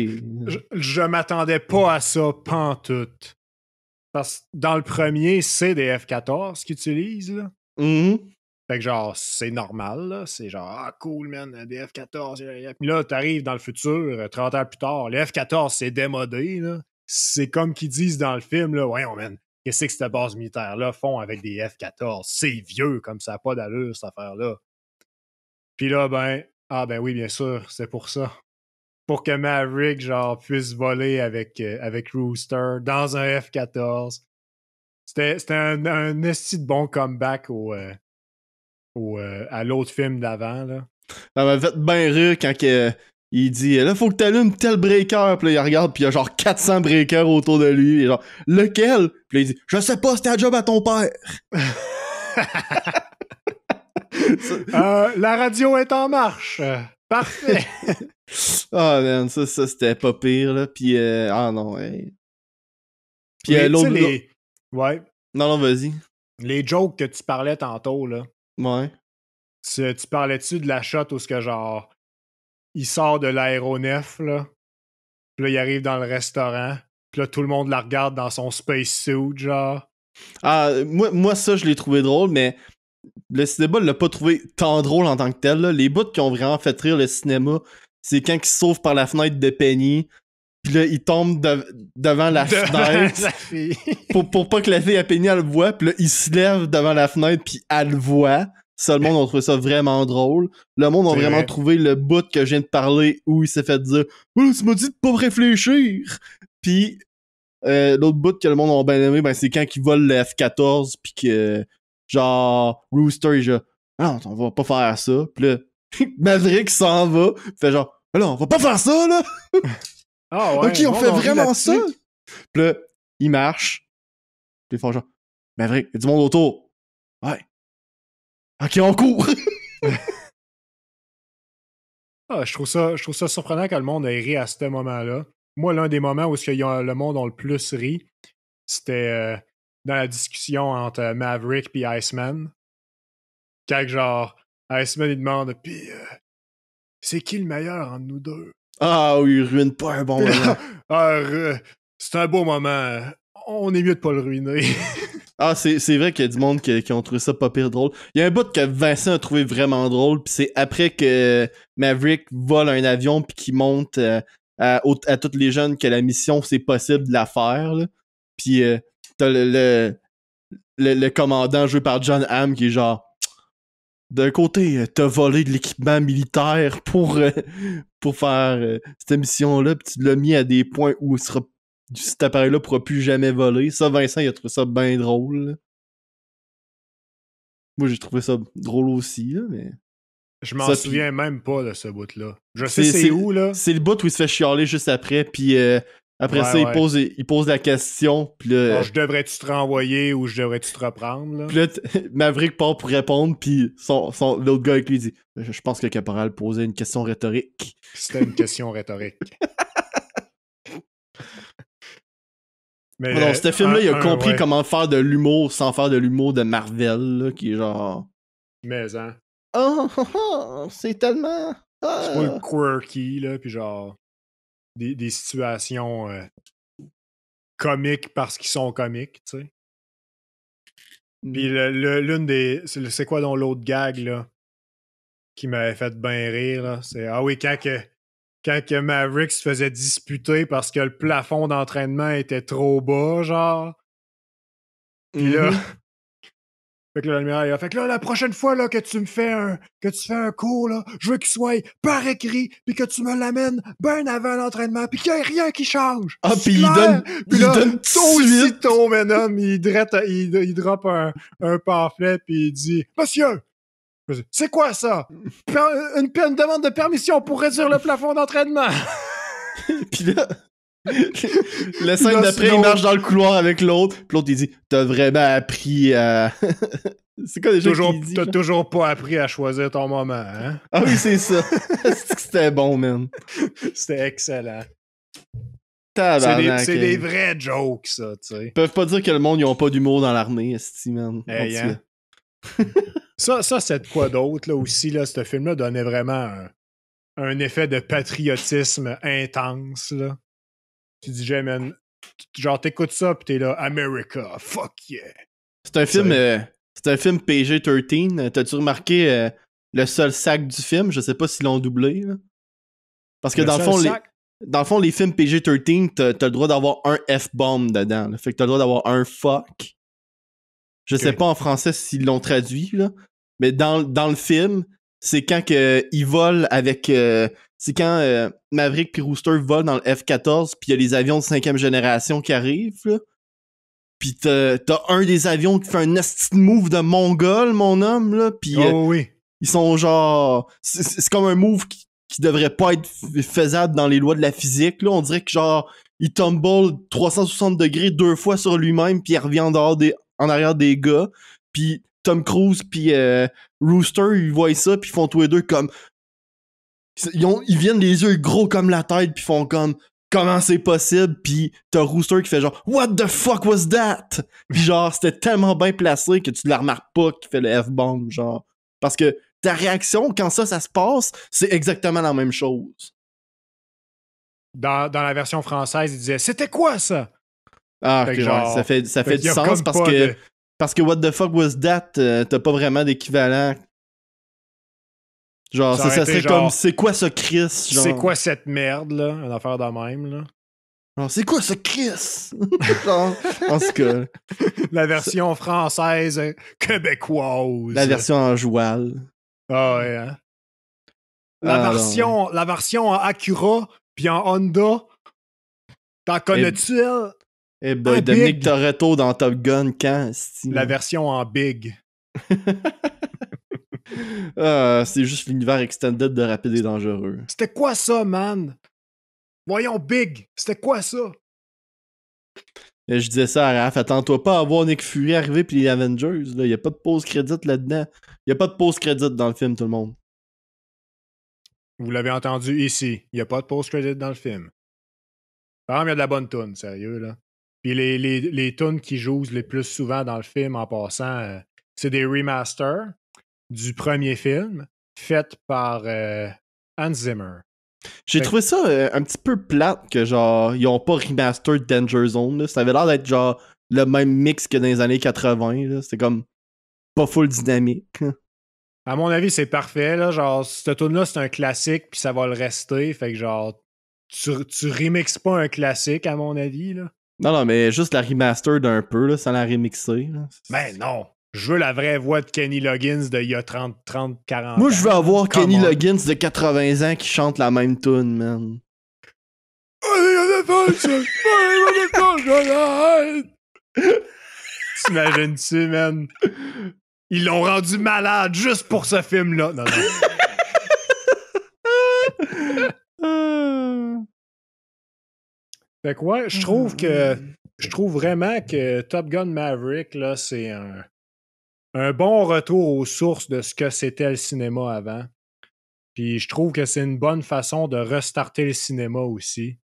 Je m'attendais pas à ça, pantoute. Parce que dans le premier, c'est des F-14 qu'ils utilisent, là. Fait que genre, c'est normal, là. C'est genre, ah, cool, man, des F-14. Puis là, t'arrives dans le futur, 30 ans plus tard, les F-14, c'est démodé, là. C'est comme qu'ils disent dans le film, là, ouais, man, qu'est-ce que cette base militaire-là font avec des F-14? C'est vieux, comme ça n'a pas d'allure, cette affaire-là. Puis là, ben oui, bien sûr, c'est pour ça. Pour que Maverick, genre, puisse voler avec Rooster dans un F-14. C'était un esti de bon comeback à l'autre film d'avant, là. Ça m'a fait bien rire quand il dit là, faut que t'allumes tel breaker. Puis là, il regarde, puis il y a genre 400 breakers autour de lui. Et genre, lequel? Puis là, il dit, je sais pas, c'était un job à ton père. La radio est en marche. Parfait. Ah, man, ça c'était pas pire, là. Puis, non, ouais. Puis, l'autre... Ouais. Non, vas-y. Les jokes que tu parlais tantôt, là. Ouais. Tu parlais-tu de la shot où ce que, genre, il sort de l'aéronef, là. Puis là, il arrive dans le restaurant. Puis là, tout le monde la regarde dans son spacesuit, genre. Ah, moi, ça, je l'ai trouvé drôle, mais le cinéma l'a pas trouvé tant drôle en tant que tel, là. Les bouts qui ont vraiment fait rire le cinéma, c'est quand il se sauve par la fenêtre de Penny. Puis là, il tombe devant la fenêtre. pour pas que la fille à Penny, elle le voit. Puis là, il se lève devant la fenêtre, puis elle le voit. Ça, le monde a trouvé ça vraiment drôle. Le monde a vraiment trouvé le bout que je viens de parler où il s'est fait dire « Oh, tu m'as dit de pas réfléchir! » Puis l'autre bout que le monde a bien aimé, ben, c'est quand il vole le F-14, puis que, genre, Rooster, il genre « Ah non, on va pas faire ça. » Puis là, Maverick s'en va, fait genre « Ah non, on va pas faire ça, là! » Ah ouais, ok, on fait vraiment ça? Puis là, il marche. Puis ils font genre, Maverick, il y a du monde autour. Ouais. Ok, on court. Je trouve ça surprenant que le monde ait ri à ce moment-là. Moi, l'un des moments où le monde a le plus ri, c'était dans la discussion entre Maverick et Iceman. Quand genre, Iceman il demande, puis c'est qui le meilleur entre nous deux? Ah oui, il ruine pas un bon moment. C'est un beau moment. On est mieux de pas le ruiner. Ah, c'est vrai qu'il y a du monde qui ont trouvé ça pas pire drôle. Il y a un bout que Vincent a trouvé vraiment drôle, puis c'est après que Maverick vole un avion puis qu'il monte à tous les jeunes que la mission, c'est possible de la faire. Là. Puis t'as le commandant joué par John Hamm qui est genre... D'un côté, t'as volé de l'équipement militaire pour faire cette mission-là, pis tu l'as mis à des points où cet appareil-là pourra plus jamais voler. Ça, Vincent, il a trouvé ça bien drôle. Là. Moi, j'ai trouvé ça drôle aussi, là, mais... Je m'en souviens même pas de ce bout-là. Je sais c'est où, là. C'est le bout où il se fait chialer juste après, pis Après Ouais, ça, ouais. il pose la question, puis là... Alors, je devrais-tu te renvoyer ou je devrais-tu te reprendre, là? Puis là, Maverick part pour répondre, puis l'autre gars avec lui dit « Je pense que le caporal posait une question rhétorique. C'était une question rhétorique. » Mais Non, ce film-là, il a compris ouais. comment faire de l'humour sans faire de l'humour de Marvel, là, qui est genre... Mais, hein. C'est tellement... C'est pas le quirky, là, puis genre... Des situations comiques parce qu'ils sont comiques, tu sais. Puis l'une des... C'est quoi donc l'autre gag, là? Qui m'avait fait bien rire, là? C'est... Ah oui, quand que Maverick se faisait disputer parce que le plafond d'entraînement était trop bas, genre. Puis là... Fait que là, l'admiral, il a fait que là, la prochaine fois là, que tu fais un cours, là, je veux qu'il soit par écrit, puis que tu me l'amènes bien avant l'entraînement, puis qu'il n'y ait rien qui change. Ah, C'est puis il clair? Puis là, donne aussitôt, madame, il drop un pamphlet, puis il dit « Monsieur, c'est quoi ça? Une demande de permission pour réduire le plafond d'entraînement. » Puis là... La scène là, d'après, il marche dans le couloir avec l'autre, puis l'autre, il dit « T'as vraiment appris à... » C'est quoi déjà qu'il dit? T'as toujours pas appris à choisir ton moment, hein? Ah oui, c'est ça. C'était bon, man. C'était excellent. Tabarnak. C'est des vrais jokes, ça, tu sais. Ils peuvent pas dire que le monde, ils ont pas d'humour dans l'armée, esti, man. Hey, hein? ça, c'est de quoi d'autre, là, aussi, là, ce film-là donnait vraiment un effet de patriotisme intense, là. Tu dis, man, genre, t'écoutes ça, pis t'es là, America, fuck yeah. C'est un film PG-13. T'as-tu remarqué le seul sac du film? Je sais pas s'ils l'ont doublé, là. Parce que dans le fond, les films PG-13, t'as le droit d'avoir un F-bomb dedans, là. Fait que t'as le droit d'avoir un fuck. Je sais pas en français s'ils l'ont traduit, là. Mais dans le film, c'est quand ils volent avec... c'est quand Maverick puis Rooster volent dans le F-14, puis il y a les avions de 5e génération qui arrivent, là. Pis t'as un des avions qui fait un nasty move de mongol, mon homme, là. Pis oui. Ils sont genre... C'est comme un move qui devrait pas être faisable dans les lois de la physique, là. On dirait que genre, il tumble 360 degrés 2 fois sur lui-même, puis il revient en arrière des gars. Puis Tom Cruise puis Rooster, ils voient ça, puis ils font tous les deux comme... Ils viennent les yeux gros comme la tête, puis font comme... Comment c'est possible? Puis t'as Rooster qui fait genre What the fuck was that? Puis genre, c'était tellement bien placé que tu la remarques pas qu'il fait le F-bomb, genre. Parce que ta réaction, quand ça se passe, c'est exactement la même chose. Dans la version française, il disait C'était quoi ça? Ah, ok, genre, ça fait du sens parce que What the fuck was that? T'as pas vraiment d'équivalent. Genre, ça serait genre, comme c'est quoi ce Chris? C'est quoi cette merde, là? Une affaire de même, là. Genre, c'est quoi ce Chris? Genre, en tout cas. La version française québécoise. La version en joual. Ah ouais, hein? La version en Acura puis en Honda. T'en connais-tu, elle? Eh ben, Dominique Toretto dans Top Gun, quand? La version en Big. C'est juste l'univers extended de Rapide et Dangereux. C'était quoi ça, man? Voyons, Big, c'était quoi ça? Et je disais ça à Raph, attends-toi pas à voir Nick Fury arriver pis les Avengers, là. Y a pas de post-crédit là-dedans. Y a pas de post-crédit dans le film, tout le monde. Vous l'avez entendu ici. Y a pas de post-crédit dans le film. Par exemple, y a de la bonne toune, sérieux, là. Puis les tunes qui jouent les plus souvent dans le film, en passant, c'est des remasters du premier film, fait par Hans Zimmer. J'ai trouvé ça un petit peu plate que genre ils ont pas remastered Danger Zone, là. Ça avait l'air d'être genre le même mix que dans les années 80, là. C'était comme pas full dynamique. À mon avis, c'est parfait, là. Genre, cette tune-là, c'est un classique, puis ça va le rester. Fait que genre, tu remixes pas un classique, à mon avis, là. Non, mais juste la remaster d'un peu, là, sans la remixer. Là. Ben non! Je veux la vraie voix de Kenny Loggins d'il y a 30, 40 ans. Moi, je veux avoir Kenny Loggins de 80 ans qui chante la même tune, man. T'imagines-tu, man? Ils l'ont rendu malade juste pour ce film-là. Non, non. Fait que ouais, je trouve vraiment que Top Gun Maverick, là, c'est un bon retour aux sources de ce que c'était le cinéma avant. Puis je trouve que c'est une bonne façon de restarter le cinéma aussi.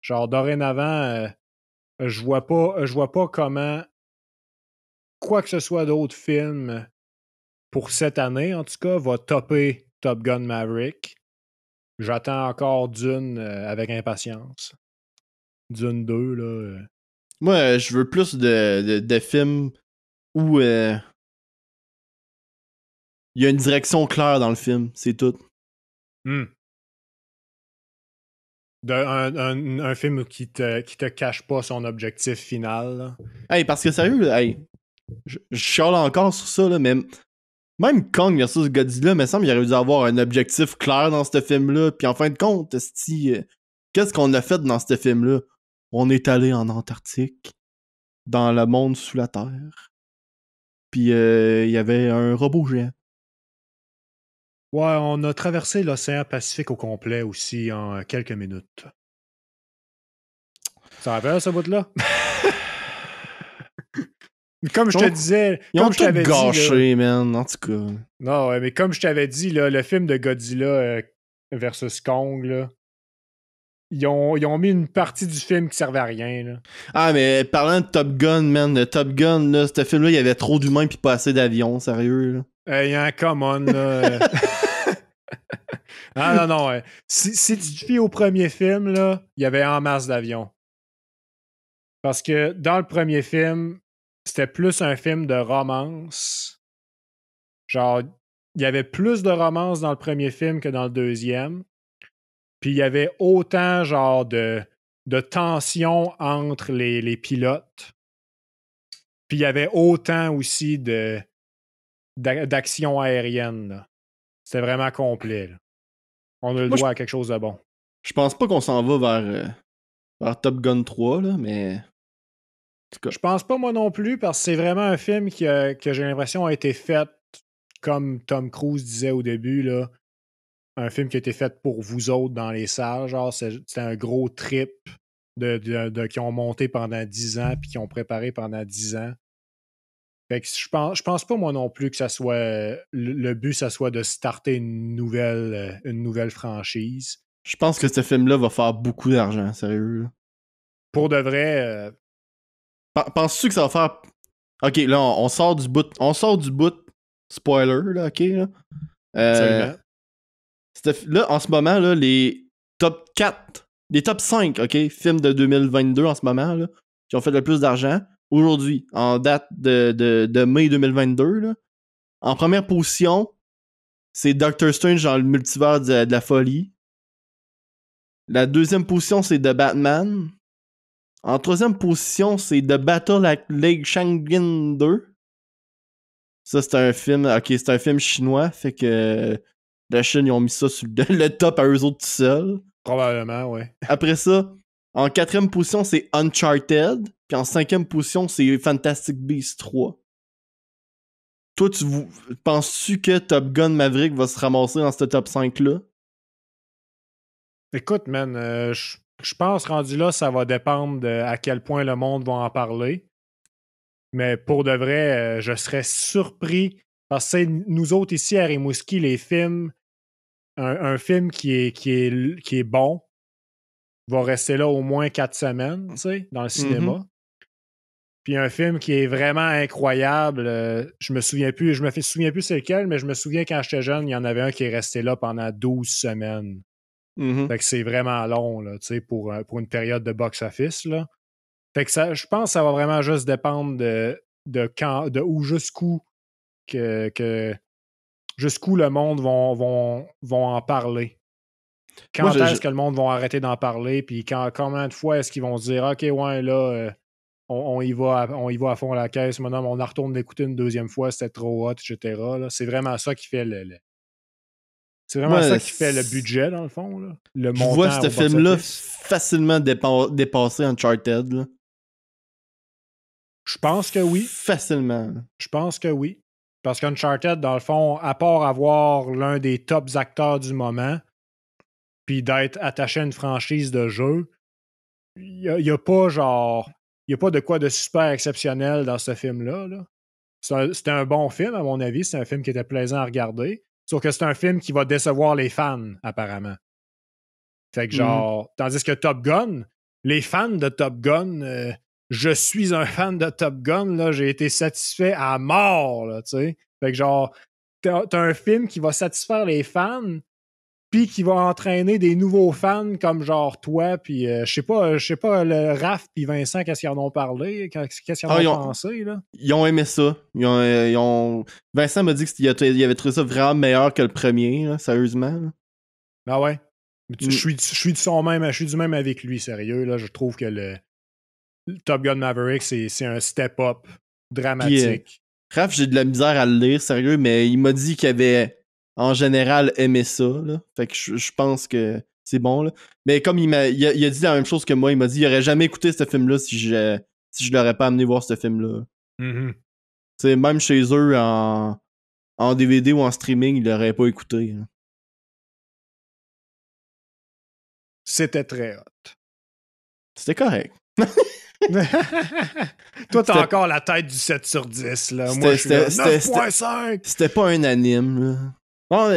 Genre, dorénavant, je vois pas comment quoi que ce soit d'autres films pour cette année, en tout cas, va topper Top Gun Maverick. J'attends encore Dune avec impatience. Dune 2, là. Moi, je veux plus de films où il y a une direction claire dans le film, c'est tout. Un film qui te cache pas son objectif final. Là. Hey, parce que sérieux, là, hey, je chiale encore sur ça, là, mais même Kong versus Godzilla, me semble qu'il aurait dû avoir un objectif clair dans ce film-là. Puis en fin de compte, qu'est-ce qu'on a fait dans ce film-là? On est allé en Antarctique, dans le monde sous la Terre. Puis il y avait un robot géant. Ouais, on a traversé l'océan Pacifique au complet aussi en quelques minutes. Ça rappelle ce bout-là? Comme je te disais, Ils ont comme je tout t'avais gâché, dit, man, en tout cas. non, ouais, mais comme je t'avais dit, là, le film de Godzilla versus Kong, là, ils ont mis une partie du film qui servait à rien. Là. Ah, mais parlant de Top Gun, man, le Top Gun, là, ce film-là, il y avait trop d'humains pis pas assez d'avions, sérieux, là. Il y a un common, là. Ah non, non, ouais. Si tu te fies au premier film, là, il y avait en masse d'avions. Parce que dans le premier film, c'était plus un film de romance. Genre, il y avait plus de romance dans le premier film que dans le deuxième. Puis il y avait autant, genre, de tension entre les pilotes. Puis il y avait autant aussi d'action aérienne. Là. C'était vraiment complet. Là. On a le Moi, droit à quelque chose de bon. je pense pas qu'on s'en va vers Top Gun 3, là, mais. En tout cas. Je pense pas moi non plus, parce que c'est vraiment un film que j'ai l'impression a été fait, comme Tom Cruise disait au début, là, un film qui a été fait pour vous autres dans les salles. Genre, c'était un gros trip qui ont monté pendant 10 ans puis qui ont préparé pendant 10 ans. Fait que je pense pas moi non plus que ça soit le but, ça soit de starter une nouvelle franchise. Je pense que ce film-là va faire beaucoup d'argent, sérieux. Là. Pour de vrai, Penses-tu que ça va faire. Ok, là, on sort du bout. On sort du bout. Spoiler, là, ok, là. absolument. Là, en ce moment, là, les top 4, les top 5, ok, films de 2022 en ce moment, là, qui ont fait le plus d'argent, aujourd'hui, en date de mai 2022, là, en première position, c'est Doctor Strange dans le multivers de la folie. La deuxième position, c'est The Batman. En troisième position, c'est The Battle at Lake Changjin 2. Ça, c'est un film. Ok, c'est un film chinois. Fait que la Chine, ils ont mis ça sur le top à eux autres tout seuls. Probablement, ouais. Après ça, en quatrième position, c'est Uncharted. Puis en cinquième position, c'est Fantastic Beasts 3. Toi, penses-tu que Top Gun Maverick va se ramasser dans ce top 5-là? Écoute, man, je pense rendu là, ça va dépendre de à quel point le monde va en parler. Mais pour de vrai, je serais surpris. Parce que nous autres ici à Rimouski, les films, un film qui est bon va rester là au moins 4 semaines, tu sais, dans le cinéma. Puis un film qui est vraiment incroyable, je me souviens plus c'est lequel, mais je me souviens quand j'étais jeune, il y en avait un qui est resté là pendant 12 semaines. Fait que c'est vraiment long, là, tu sais, pour une période de box-office, là. Fait que je pense que ça va vraiment juste dépendre de où jusqu'où jusqu'où le monde vont en parler. Quand est-ce que le monde va arrêter d'en parler, puis combien de fois est-ce qu'ils vont se dire OK, ouais, là, on y va à fond à la caisse, maintenant on en retourne l'écouter une deuxième fois, c'était trop hot, etc. Là. C'est vraiment ça qui fait c'est vraiment ça qui fait le budget, dans le fond. Là. Le je vois montant ce film-là facilement dépasser Uncharted. Là. Je pense que oui. Facilement. Je pense que oui. Parce qu'Uncharted, dans le fond, à part avoir l'un des tops acteurs du moment, puis d'être attaché à une franchise de jeu, il y a pas genre. Il n'y a pas de quoi de super exceptionnel dans ce film-là. Là. C'était un bon film, à mon avis. C'est un film qui était plaisant à regarder. Sauf que c'est un film qui va décevoir les fans, apparemment. Fait que genre, tandis que Top Gun, les fans de Top Gun, je suis un fan de Top Gun, là, j'ai été satisfait à mort, là, tu sais. Fait que genre, t'as un film qui va satisfaire les fans, puis qui va entraîner des nouveaux fans comme genre toi, puis je sais pas, le Raph puis Vincent, qu'est-ce qu'ils en ont parlé, qu'est-ce qu'ils en ont pensé, là? Ils ont aimé ça. Vincent m'a dit qu'il avait trouvé ça vraiment meilleur que le premier, là, sérieusement. Là. Ah ouais? Je suis du même avec lui, sérieux, là. Je trouve que le Top Gun Maverick, c'est un step-up dramatique. Puis, Raph, j'ai de la misère à le lire, sérieux, mais il m'a dit qu'il avait en général aimé ça, là. Fait que je pense que c'est bon, là. Mais comme il a dit la même chose que moi, il m'a dit qu'il aurait jamais écouté ce film-là si je l'aurais pas amené voir ce film-là. Mm-hmm. T'sais, même chez eux, en DVD ou en streaming, il l'aurait pas écouté. Là. C'était très hot. C'était correct. Toi, t'as encore la tête du 7 sur 10, là. Moi, je suis 9.5! C'était pas un anime, là. Bon,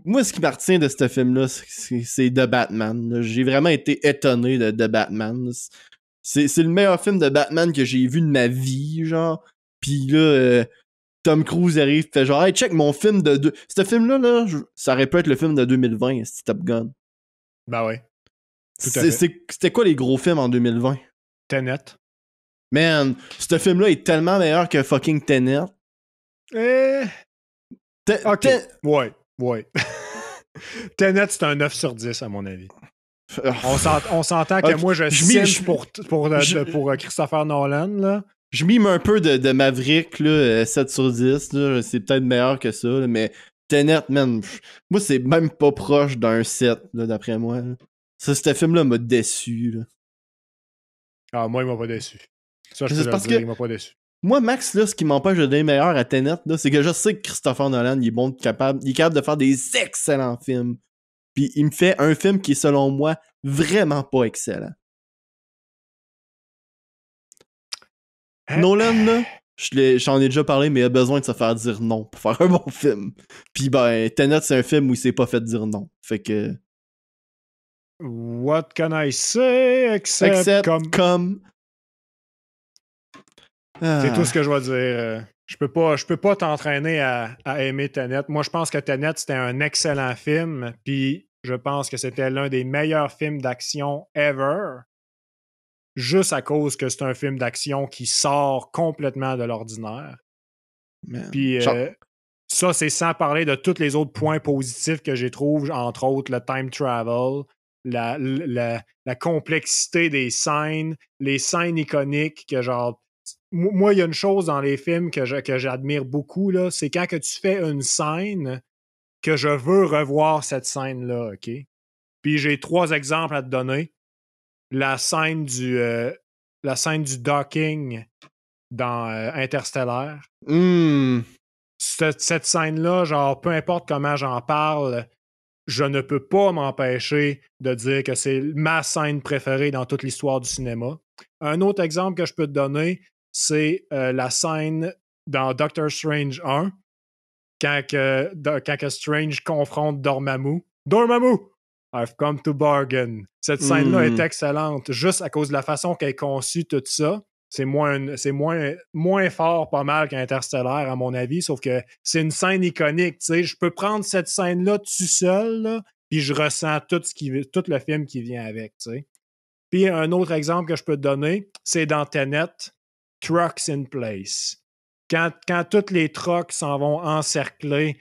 moi, ce qui me retient de ce film-là, c'est The Batman. Là. J'ai vraiment été étonné de The Batman. C'est le meilleur film de Batman que j'ai vu de ma vie, genre. Pis là, Tom Cruise arrive et fait genre, hey, check mon film de... Ce film-là, là, ça aurait pu être le film de 2020, c'est Top Gun. Ben ouais. C'était quoi les gros films en 2020? Tenet. Man, ce film-là est tellement meilleur que fucking Tenet. Ok. Ouais. Tenet, c'est un 9 sur 10, à mon avis. On s'entend que moi, je signe pour Christopher Nolan, là. Je mime un peu de Maverick, là, 7 sur 10, là, c'est peut-être meilleur que ça, là, mais Tenet, man, moi, c'est même pas proche d'un 7, là, d'après moi. Là. Ça, ce film-là m'a déçu, là. Ah, moi, il m'a pas déçu. Ça, je peux le dire, il m'a pas déçu. Moi, Max, là, ce qui m'empêche de donner meilleur à Tenet, là, c'est que je sais que Christopher Nolan, il est capable de faire des excellents films. Puis il me fait un film qui est, selon moi, vraiment pas excellent. Nolan, là, j'en ai déjà parlé, mais il a besoin de se faire dire non pour faire un bon film. Puis ben, Tenet, c'est un film où il s'est pas fait dire non. Fait que... What can I say except comme... C'est tout ce que je vais dire. Je peux pas t'entraîner à aimer Tenet. Moi, je pense que Tenet, c'était un excellent film. Puis je pense que c'était l'un des meilleurs films d'action ever. Juste à cause que c'est un film d'action qui sort complètement de l'ordinaire. Puis ça, c'est sans parler de tous les autres points positifs que j'ai trouvé, entre autres le time travel, la complexité des scènes, les scènes iconiques que genre... Moi, il y a une chose dans les films que j'admire beaucoup, là, c'est quand que tu fais une scène que je veux revoir cette scène-là, OK? Puis j'ai 3 exemples à te donner. La scène du docking dans Interstellar. Cette scène-là, genre, peu importe comment j'en parle, je ne peux pas m'empêcher de dire que c'est ma scène préférée dans toute l'histoire du cinéma. Un autre exemple que je peux te donner, c'est la scène dans Doctor Strange 1, quand que Strange confronte Dormammu. Dormammu! I've come to bargain. Cette scène-là est excellente, juste à cause de la façon qu'elle est conçue, tout ça. C'est moins fort pas mal qu'Interstellar, à mon avis, sauf que c'est une scène iconique. Tu sais, je peux prendre cette scène-là tout seul, là, puis je ressens tout le film qui vient avec. Tu sais. Puis un autre exemple que je peux te donner, c'est dans Tenet, Trucks in Place. Quand tous les trucks s'en vont encercler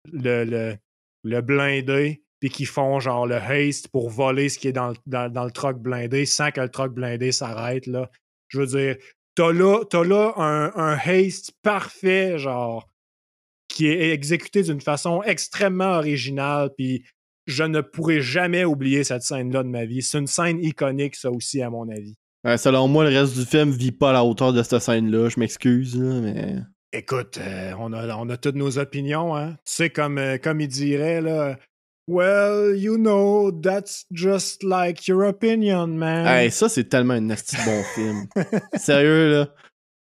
le blindé, puis qu'ils font genre le haste pour voler ce qui est dans le truck blindé sans que le truck blindé s'arrête, là. Je veux dire, t'as là un haste parfait, genre, qui est exécuté d'une façon extrêmement originale, puis je ne pourrai jamais oublier cette scène-là de ma vie. C'est une scène iconique, ça aussi, à mon avis. Selon moi, le reste du film vit pas à la hauteur de cette scène-là. Je m'excuse, là, mais... Écoute, on a toutes nos opinions, hein. Tu sais, comme il dirait, là, Well, you know, that's just like your opinion, man. Hey, ça, c'est tellement un nasty bon film. Sérieux, là.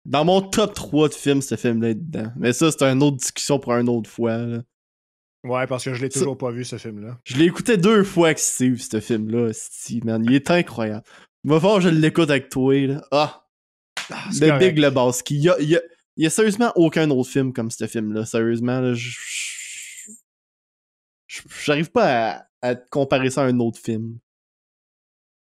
Dans mon top 3 de films, ce film-là est dedans. Mais ça, c'est une autre discussion pour une autre fois, là. Ouais, parce que je l'ai toujours pas vu, ce film-là. Je l'ai écouté 2 fois avec Steve, ce film-là. Man, il est incroyable. Il va falloir que je l'écoute avec toi, là. Le Big Lebowski. Il y a sérieusement aucun autre film comme ce film-là. Sérieusement, là, j'arrive pas à comparer ça à un autre film.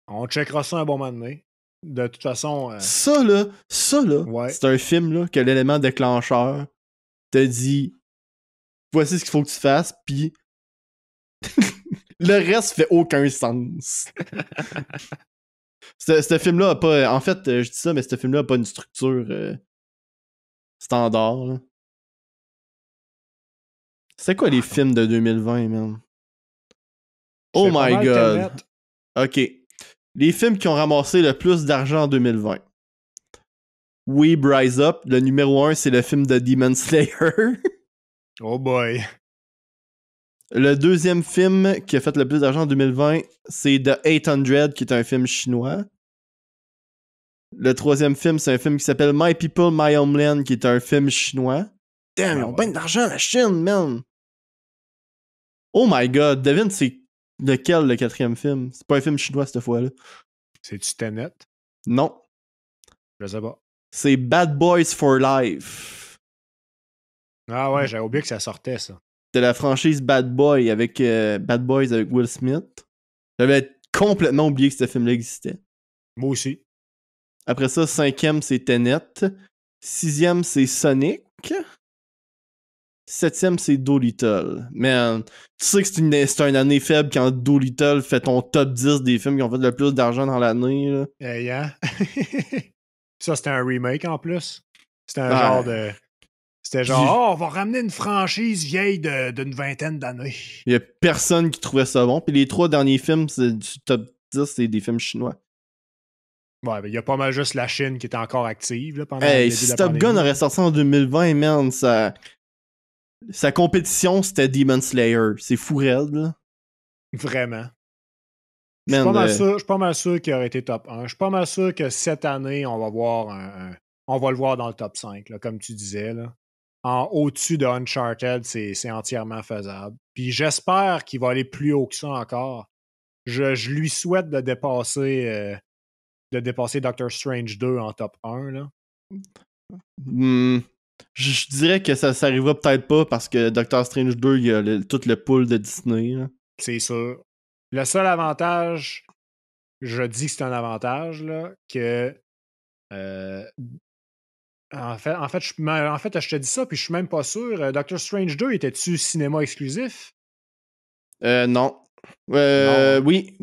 On checkera ça un bon moment donné. De toute façon... Ça, là, ouais. c'est un film, là, que l'élément déclencheur te dit voici ce qu'il faut que tu fasses, puis le reste fait aucun sens. Ce film-là a pas... En fait, je dis ça, mais ce film-là a pas une structure standard, là. C'est quoi les films de 2020, man? Oh my god. Ok. Les films qui ont ramassé le plus d'argent en 2020. Weeb Rise Up. Le numéro 1, c'est le film de Demon Slayer. Oh boy. Le deuxième film qui a fait le plus d'argent en 2020, c'est The 800, qui est un film chinois. Le troisième film, c'est un film qui s'appelle My People, My Homeland, qui est un film chinois. Damn, ils ont bien d'argent, la Chine, man! Oh my god, devine, c'est lequel, le quatrième film? C'est pas un film chinois, cette fois-là. C'est-tu Tenet? Non. Je sais pas. C'est Bad Boys for Life. Ah ouais, j'avais oublié que ça sortait, ça. De la franchise Bad Boys avec Will Smith. J'avais complètement oublié que ce film-là existait. Moi aussi. Après ça, 5e, c'est Tenet. 6e, c'est Sonic. 7e, c'est Dolittle. Man, tu sais que c'est une année faible quand Dolittle fait ton top 10 des films qui ont fait le plus d'argent dans l'année. Là. Yeah. Ça, c'était un remake en plus. C'était un genre de... C'était genre, on va ramener une franchise vieille d'une vingtaine d'années. Il y a personne qui trouvait ça bon. Puis les 3 derniers films du top 10, c'est des films chinois. Ouais, mais il y a pas mal juste la Chine qui était encore active là, pendant le début de la pandémie. Top Gun aurait sorti en 2020, man, sa compétition, c'était Demon Slayer. C'est fou raide, là. Vraiment. Je suis pas mal sûr qu'il aurait été top 1. Je suis pas mal sûr que cette année, on va voir on va le voir dans le top 5, là, comme tu disais. Là. Au-dessus de Uncharted, c'est entièrement faisable. Puis j'espère qu'il va aller plus haut que ça encore. Je lui souhaite de dépasser Doctor Strange 2 en top 1. Là. Je dirais que ça arrivera peut-être pas parce que Doctor Strange 2, il y a tout le pool de Disney. Là. C'est sûr. Le seul avantage, je dis que c'est un avantage, là, que en fait, je te dis ça, puis je suis même pas sûr. Doctor Strange 2, était-tu cinéma exclusif? Non. Non. Oui,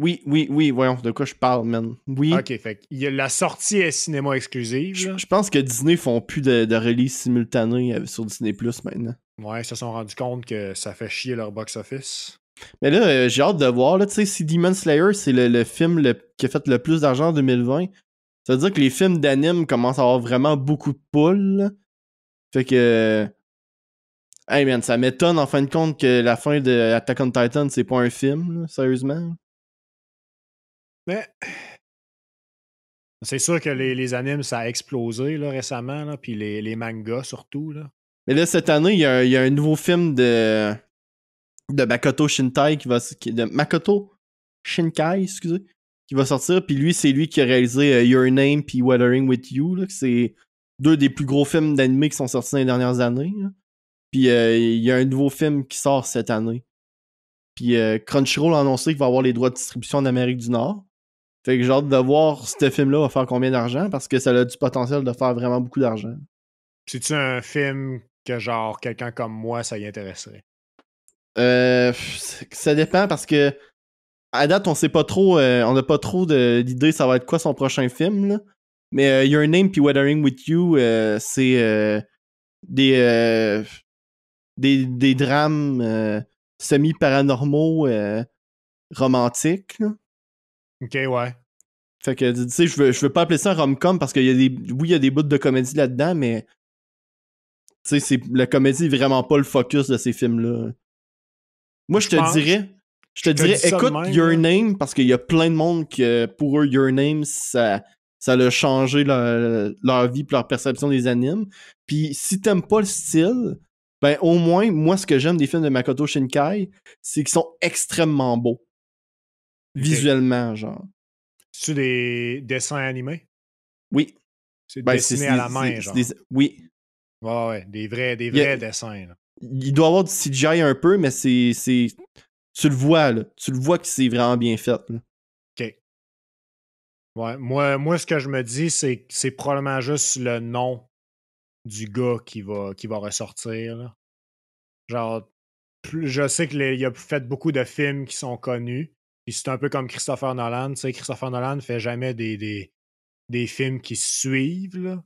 voyons, de quoi je parle, man. Oui. Ok, fait la sortie est cinéma exclusive. Je pense que Disney font plus de release simultanée sur Disney Plus maintenant. Ouais, ils se sont rendus compte que ça fait chier leur box-office. Mais là, j'ai hâte de voir, là, tu sais, si Demon Slayer, c'est le film qui a fait le plus d'argent en 2020, ça veut dire que les films d'anime commencent à avoir vraiment beaucoup de poules, là. Fait que... Hey man, ça m'étonne en fin de compte que la fin de Attack on Titan, c'est pas un film, là, sérieusement. Mais... C'est sûr que les animes, ça a explosé là, récemment, là, puis les mangas surtout. Là. Mais là, cette année, il y a un nouveau film de Makoto Shinkai Makoto Shinkai, excusez, qui va sortir. Puis lui, c'est lui qui a réalisé Your Name puis Weathering with You. Là, c'est 2 des plus gros films d'anime qui sont sortis dans les dernières années. Là. Puis il y a un nouveau film qui sort cette année. Puis Crunchyroll a annoncé qu'il va avoir les droits de distribution en Amérique du Nord. Fait que j'ai hâte de voir ce film-là va faire combien d'argent parce que ça a du potentiel de faire vraiment beaucoup d'argent. C'est-tu un film que genre quelqu'un comme moi, ça y intéresserait? Ça dépend parce que à date, on sait pas trop, on n'a pas trop d'idées ça va être quoi son prochain film. Là. Mais Your Name puis Weathering with You, c'est des drames semi-paranormaux romantiques. Là. Ok, ouais. Fait que, tu sais, je veux pas appeler ça un rom-com parce qu'il y a il y a des bouts de comédie là-dedans, mais tu sais, la comédie est vraiment pas le focus de ces films-là. Moi, je te dirais, Je te dirais, écoute même, Your Name, parce qu'il y a plein de monde que pour eux, Your Name, ça a changé leur vie et leur perception des animes. Puis si t'aimes pas le style, ben au moins, moi, ce que j'aime des films de Makoto Shinkai, c'est qu'ils sont extrêmement beaux. Visuellement, genre. C'est-tu des dessins animés? Oui. C'est dessiné à la main, genre. Oui. Ouais, des vrais dessins. Là. Il doit y avoir du CGI un peu, mais c'est tu le vois, là. Tu le vois que c'est vraiment bien fait. Là. OK. Ouais, moi, ce que je me dis, c'est que c'est probablement juste le nom du gars qui va ressortir. Là. Genre, je sais qu'il a fait beaucoup de films qui sont connus. Puis c'est un peu comme Christopher Nolan. Tu sais, Christopher Nolan ne fait jamais des films qui se suivent. Là.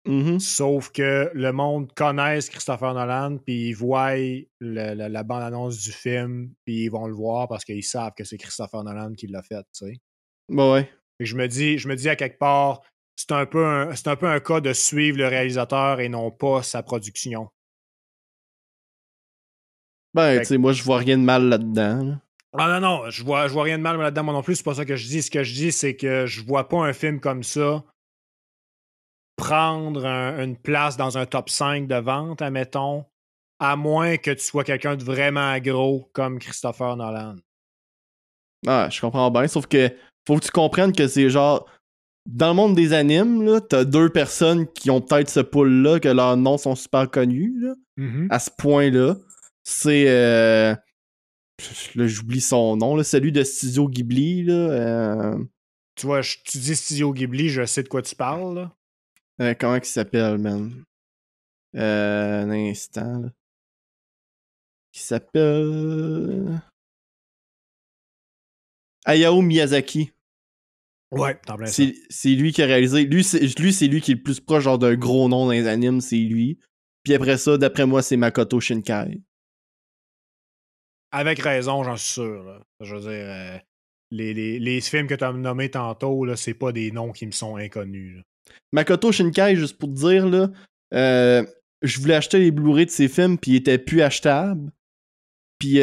Mm-hmm. Sauf que le monde connaisse Christopher Nolan, puis ils voient la bande-annonce du film, puis ils vont le voir parce qu'ils savent que c'est Christopher Nolan qui l'a fait, tu sais. Ouais. Et je me dis à quelque part, c'est un peu un cas de suivre le réalisateur et non pas sa production. Ben, tu sais, moi, je vois rien de mal là-dedans. Là. Ah non, je vois rien de mal là-dedans, moi non plus, c'est pas ça que je dis. Ce que je dis, c'est que je vois pas un film comme ça prendre une place dans un top 5 de vente, admettons, à moins que tu sois quelqu'un de vraiment gros comme Christopher Nolan. Ah, je comprends bien, sauf que faut que tu comprennes que c'est genre dans le monde des animes, là, t'as deux personnes qui ont peut-être ce pool-là, que leurs noms sont super connus, là, à ce point-là. C'est là, j'oublie son nom, là, celui de Studio Ghibli, là. Tu vois, tu dis Studio Ghibli, je sais de quoi tu parles, là. Comment il s'appelle, man? Un instant, là. Il s'appelle Hayao Miyazaki. Ouais, t'en plein ça. C'est lui qui a réalisé. Lui, c'est lui qui est le plus proche genre d'un gros nom dans les animes, c'est lui. Puis après ça, d'après moi, c'est Makoto Shinkai. Avec raison, j'en suis sûr. Là. Je veux dire, les films que tu as nommés tantôt, là, c'est pas des noms qui me sont inconnus. Là. Makoto Shinkai, juste pour te dire, là, je voulais acheter les Blu-ray de ces films, puis ils étaient plus achetables. Puis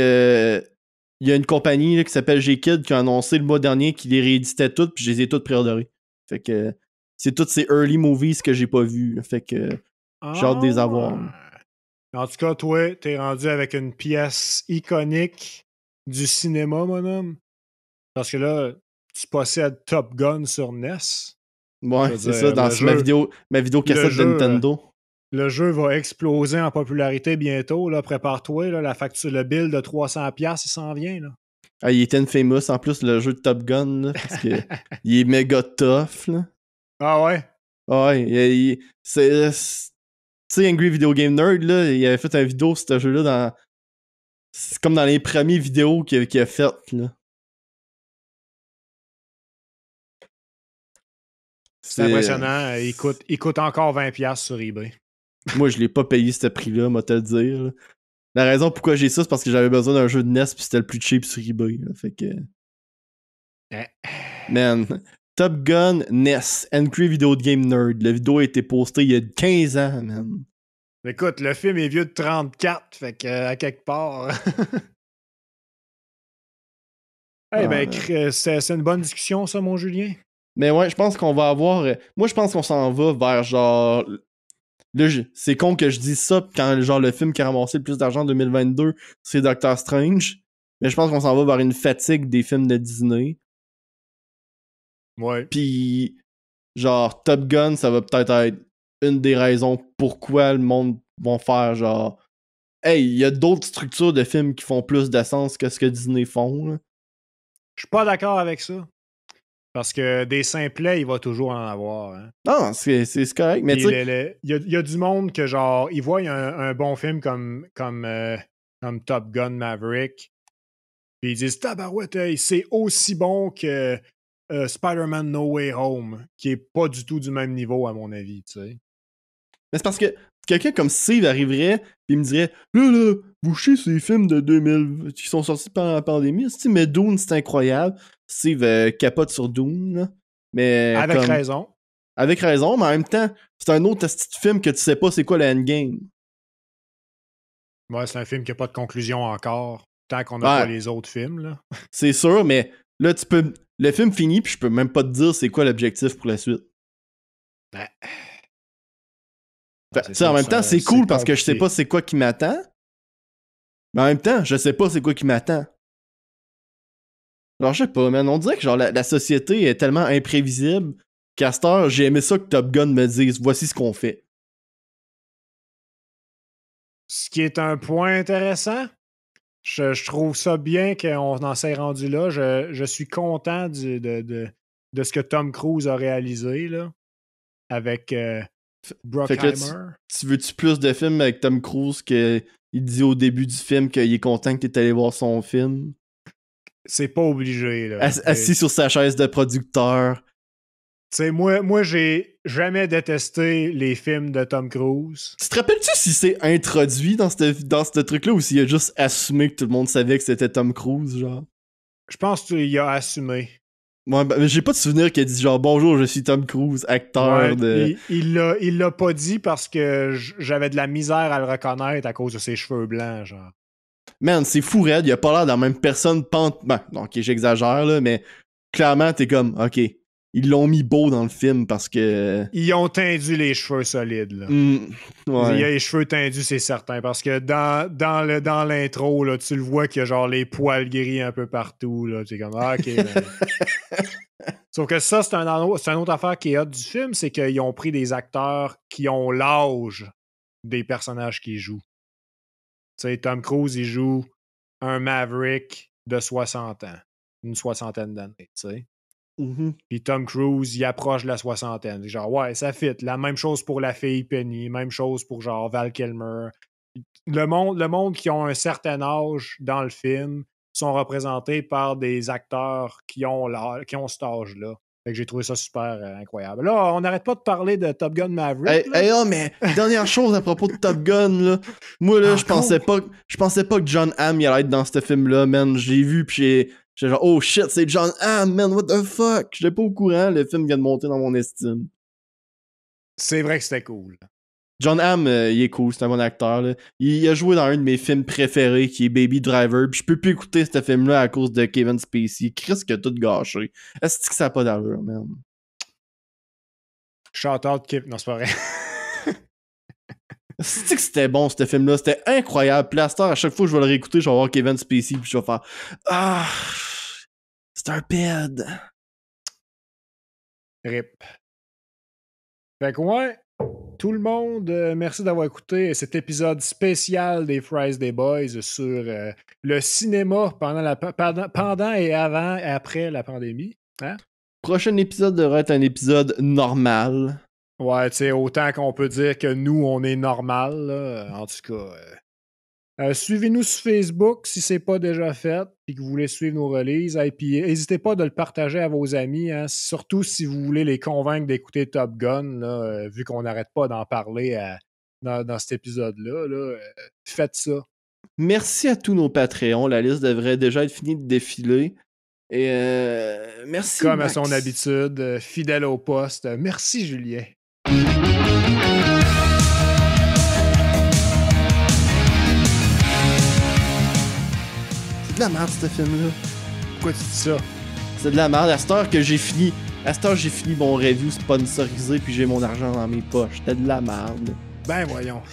il y a une compagnie là, qui s'appelle G-Kid qui a annoncé le mois dernier qu'ils les rééditaient toutes, puis je les ai toutes préordérées. Fait que c'est toutes ces early movies que j'ai pas vus. Fait que j'ai hâte de les avoir. En tout cas, toi, t'es rendu avec une pièce iconique du cinéma, mon homme. Parce que là, tu possèdes Top Gun sur NES. Ouais, c'est ça, dans ma vidéo cassette de Nintendo. Le jeu va exploser en popularité bientôt. Là. Prépare-toi, là, la facture, le bill de 300$, il s'en vient. Là. Ah, il était famous en plus, le jeu de Top Gun, là, parce que il est méga tough. Là. Ah ouais? Ouais, c'est... Tu sais, Angry Video Game Nerd, là, il avait fait une vidéo sur ce jeu-là dans... C'est comme dans les premières vidéos qu'il a faites, là. C'est impressionnant. Il coûte encore 20$ sur eBay. Moi, je l'ai pas payé ce prix-là, moi te le dire. Là. La raison pourquoi j'ai ça, c'est parce que j'avais besoin d'un jeu de NES puis c'était le plus cheap sur eBay. Là. Fait que... Man, Top Gun NES, Angry Video Game Nerd. La vidéo a été postée il y a 15 ans, man. Écoute, le film est vieux de 34, fait que à quelque part... c'est une bonne discussion, ça, mon Julien. Mais ouais, je pense qu'on va avoir... Moi, je pense qu'on s'en va vers genre... Là, c'est con que je dise ça quand genre le film qui a ramassé le plus d'argent en 2022, c'est Doctor Strange. Mais je pense qu'on s'en va vers une fatigue des films de Disney. Ouais. Puis, genre, Top Gun, ça va peut-être être une des raisons pourquoi le monde va faire genre... Hey, il y a d'autres structures de films qui font plus de sens que ce que Disney font. Là. Je suis pas d'accord avec ça. Parce que des simplets, il va toujours en avoir. Hein. Non, c'est correct. Mais tu sais... Il y a du monde que, genre, ils voient un bon film comme Top Gun Maverick. Puis ils disent, tabarouette, c'est aussi bon que Spider-Man No Way Home, qui est pas du tout du même niveau, à mon avis, tu sais. Mais c'est parce que quelqu'un comme Steve arriverait et me dirait là, vous chiez ces films de 2000 qui sont sortis pendant la pandémie. Mais Dune, c'est incroyable. Steve capote sur Dune. Là. Mais avec raison. Avec raison, mais en même temps, c'est un autre petit film que tu sais pas c'est quoi le endgame. Ouais, c'est un film qui a pas de conclusion encore. Tant qu'on n'a pas les autres films, là. C'est sûr, mais là, tu peux... Le film finit, puis je peux même pas te dire c'est quoi l'objectif pour la suite. Ben... en même temps, c'est cool parce que je sais pas c'est quoi qui m'attend. Mais en même temps, je sais pas c'est quoi qui m'attend. Alors, je sais pas, man. On dirait que genre la société est tellement imprévisible qu'à cette heure, j'ai aimé ça que Top Gun me dise voici ce qu'on fait. Ce qui est un point intéressant. Je trouve ça bien qu'on en s'est rendu là. Je suis content de ce que Tom Cruise a réalisé là, avec Bruckheimer. Tu veux-tu plus de films avec Tom Cruise qu'il dit au début du film qu'il est content que t'es allé voir son film? C'est pas obligé. Là. Assis sur sa chaise de producteur. Tu sais, moi, j'ai jamais détesté les films de Tom Cruise. Tu te rappelles-tu si c'est introduit dans ce truc-là ou s'il a juste assumé que tout le monde savait que c'était Tom Cruise, genre? Je pense qu'il a assumé. Ouais, mais j'ai pas de souvenir qu'il a dit genre « Bonjour, je suis Tom Cruise, acteur de... » Il l'a pas dit parce que j'avais de la misère à le reconnaître à cause de ses cheveux blancs, genre. Man, c'est fou raide, il a pas l'air de la même personne Ben, ok, j'exagère, là, mais clairement, t'es comme « Ok, ils l'ont mis beau dans le film parce que... » Ils ont tendu les cheveux solides, là. Ouais. Il y a les cheveux tendus, c'est certain, parce que dans l'intro, là, tu le vois qu'il y a genre les poils gris un peu partout, là. Tu es comme « Ah, ok, Sauf que ça, c'est une autre affaire qui est hot du film, c'est qu'ils ont pris des acteurs qui ont l'âge des personnages qu'ils jouent. Tu sais, Tom Cruise, il joue un Maverick de 60 ans. Une soixantaine d'années, tu sais. Puis Tom Cruise, il approche de la soixantaine. Genre, ouais, ça fit. La même chose pour la fille Penny, même chose pour genre Val Kilmer. Le monde qui ont un certain âge dans le film sont représentés par des acteurs qui ont cet âge-là. Fait que j'ai trouvé ça super incroyable. Là, on n'arrête pas de parler de Top Gun Maverick. Mais dernière chose à propos de Top Gun, là. Moi, là, je pensais pas que John Hamm il allait être dans ce film-là, man. J'ai vu, pis j'ai genre, oh shit, c'est John Hamm, man, what the fuck? J'étais pas au courant, le film vient de monter dans mon estime. C'est vrai que c'était cool. John Hamm, il est cool, c'est un bon acteur, là. Il a joué dans un de mes films préférés, qui est Baby Driver, pis je peux plus écouter ce film-là à cause de Kevin Spacey. Chris qui a tout gâché. Est-ce que ça a pas d'allure, man? Shout out Kip, non, c'est pas vrai. C'est que c'était bon, ce film-là. C'était incroyable. Puis à chaque fois que je vais le réécouter, je vais voir Kevin Spacey, puis je vais faire ah, c'est un ped. RIP. Fait que ouais, tout le monde, merci d'avoir écouté cet épisode spécial des Fries des Boys sur le cinéma pendant et avant et après la pandémie. Hein? Prochain épisode devrait être un épisode normal. Ouais, tu sais, autant qu'on peut dire que nous, on est normal, là. En tout cas. Suivez-nous sur Facebook si c'est pas déjà fait et que vous voulez suivre nos releases. Et puis, n'hésitez pas de le partager à vos amis, hein, surtout si vous voulez les convaincre d'écouter Top Gun, là, vu qu'on n'arrête pas d'en parler dans cet épisode-là. Là, faites ça. Merci à tous nos Patreons. La liste devrait déjà être finie de défiler. Et merci, comme Max. à son habitude, fidèle au poste. Merci, Julien. C'est de la merde, ce film-là. Pourquoi tu dis ça? C'est de la merde. À cette heure que j'ai fini mon review sponsorisé puis j'ai mon argent dans mes poches. C'était de la merde. Ben voyons.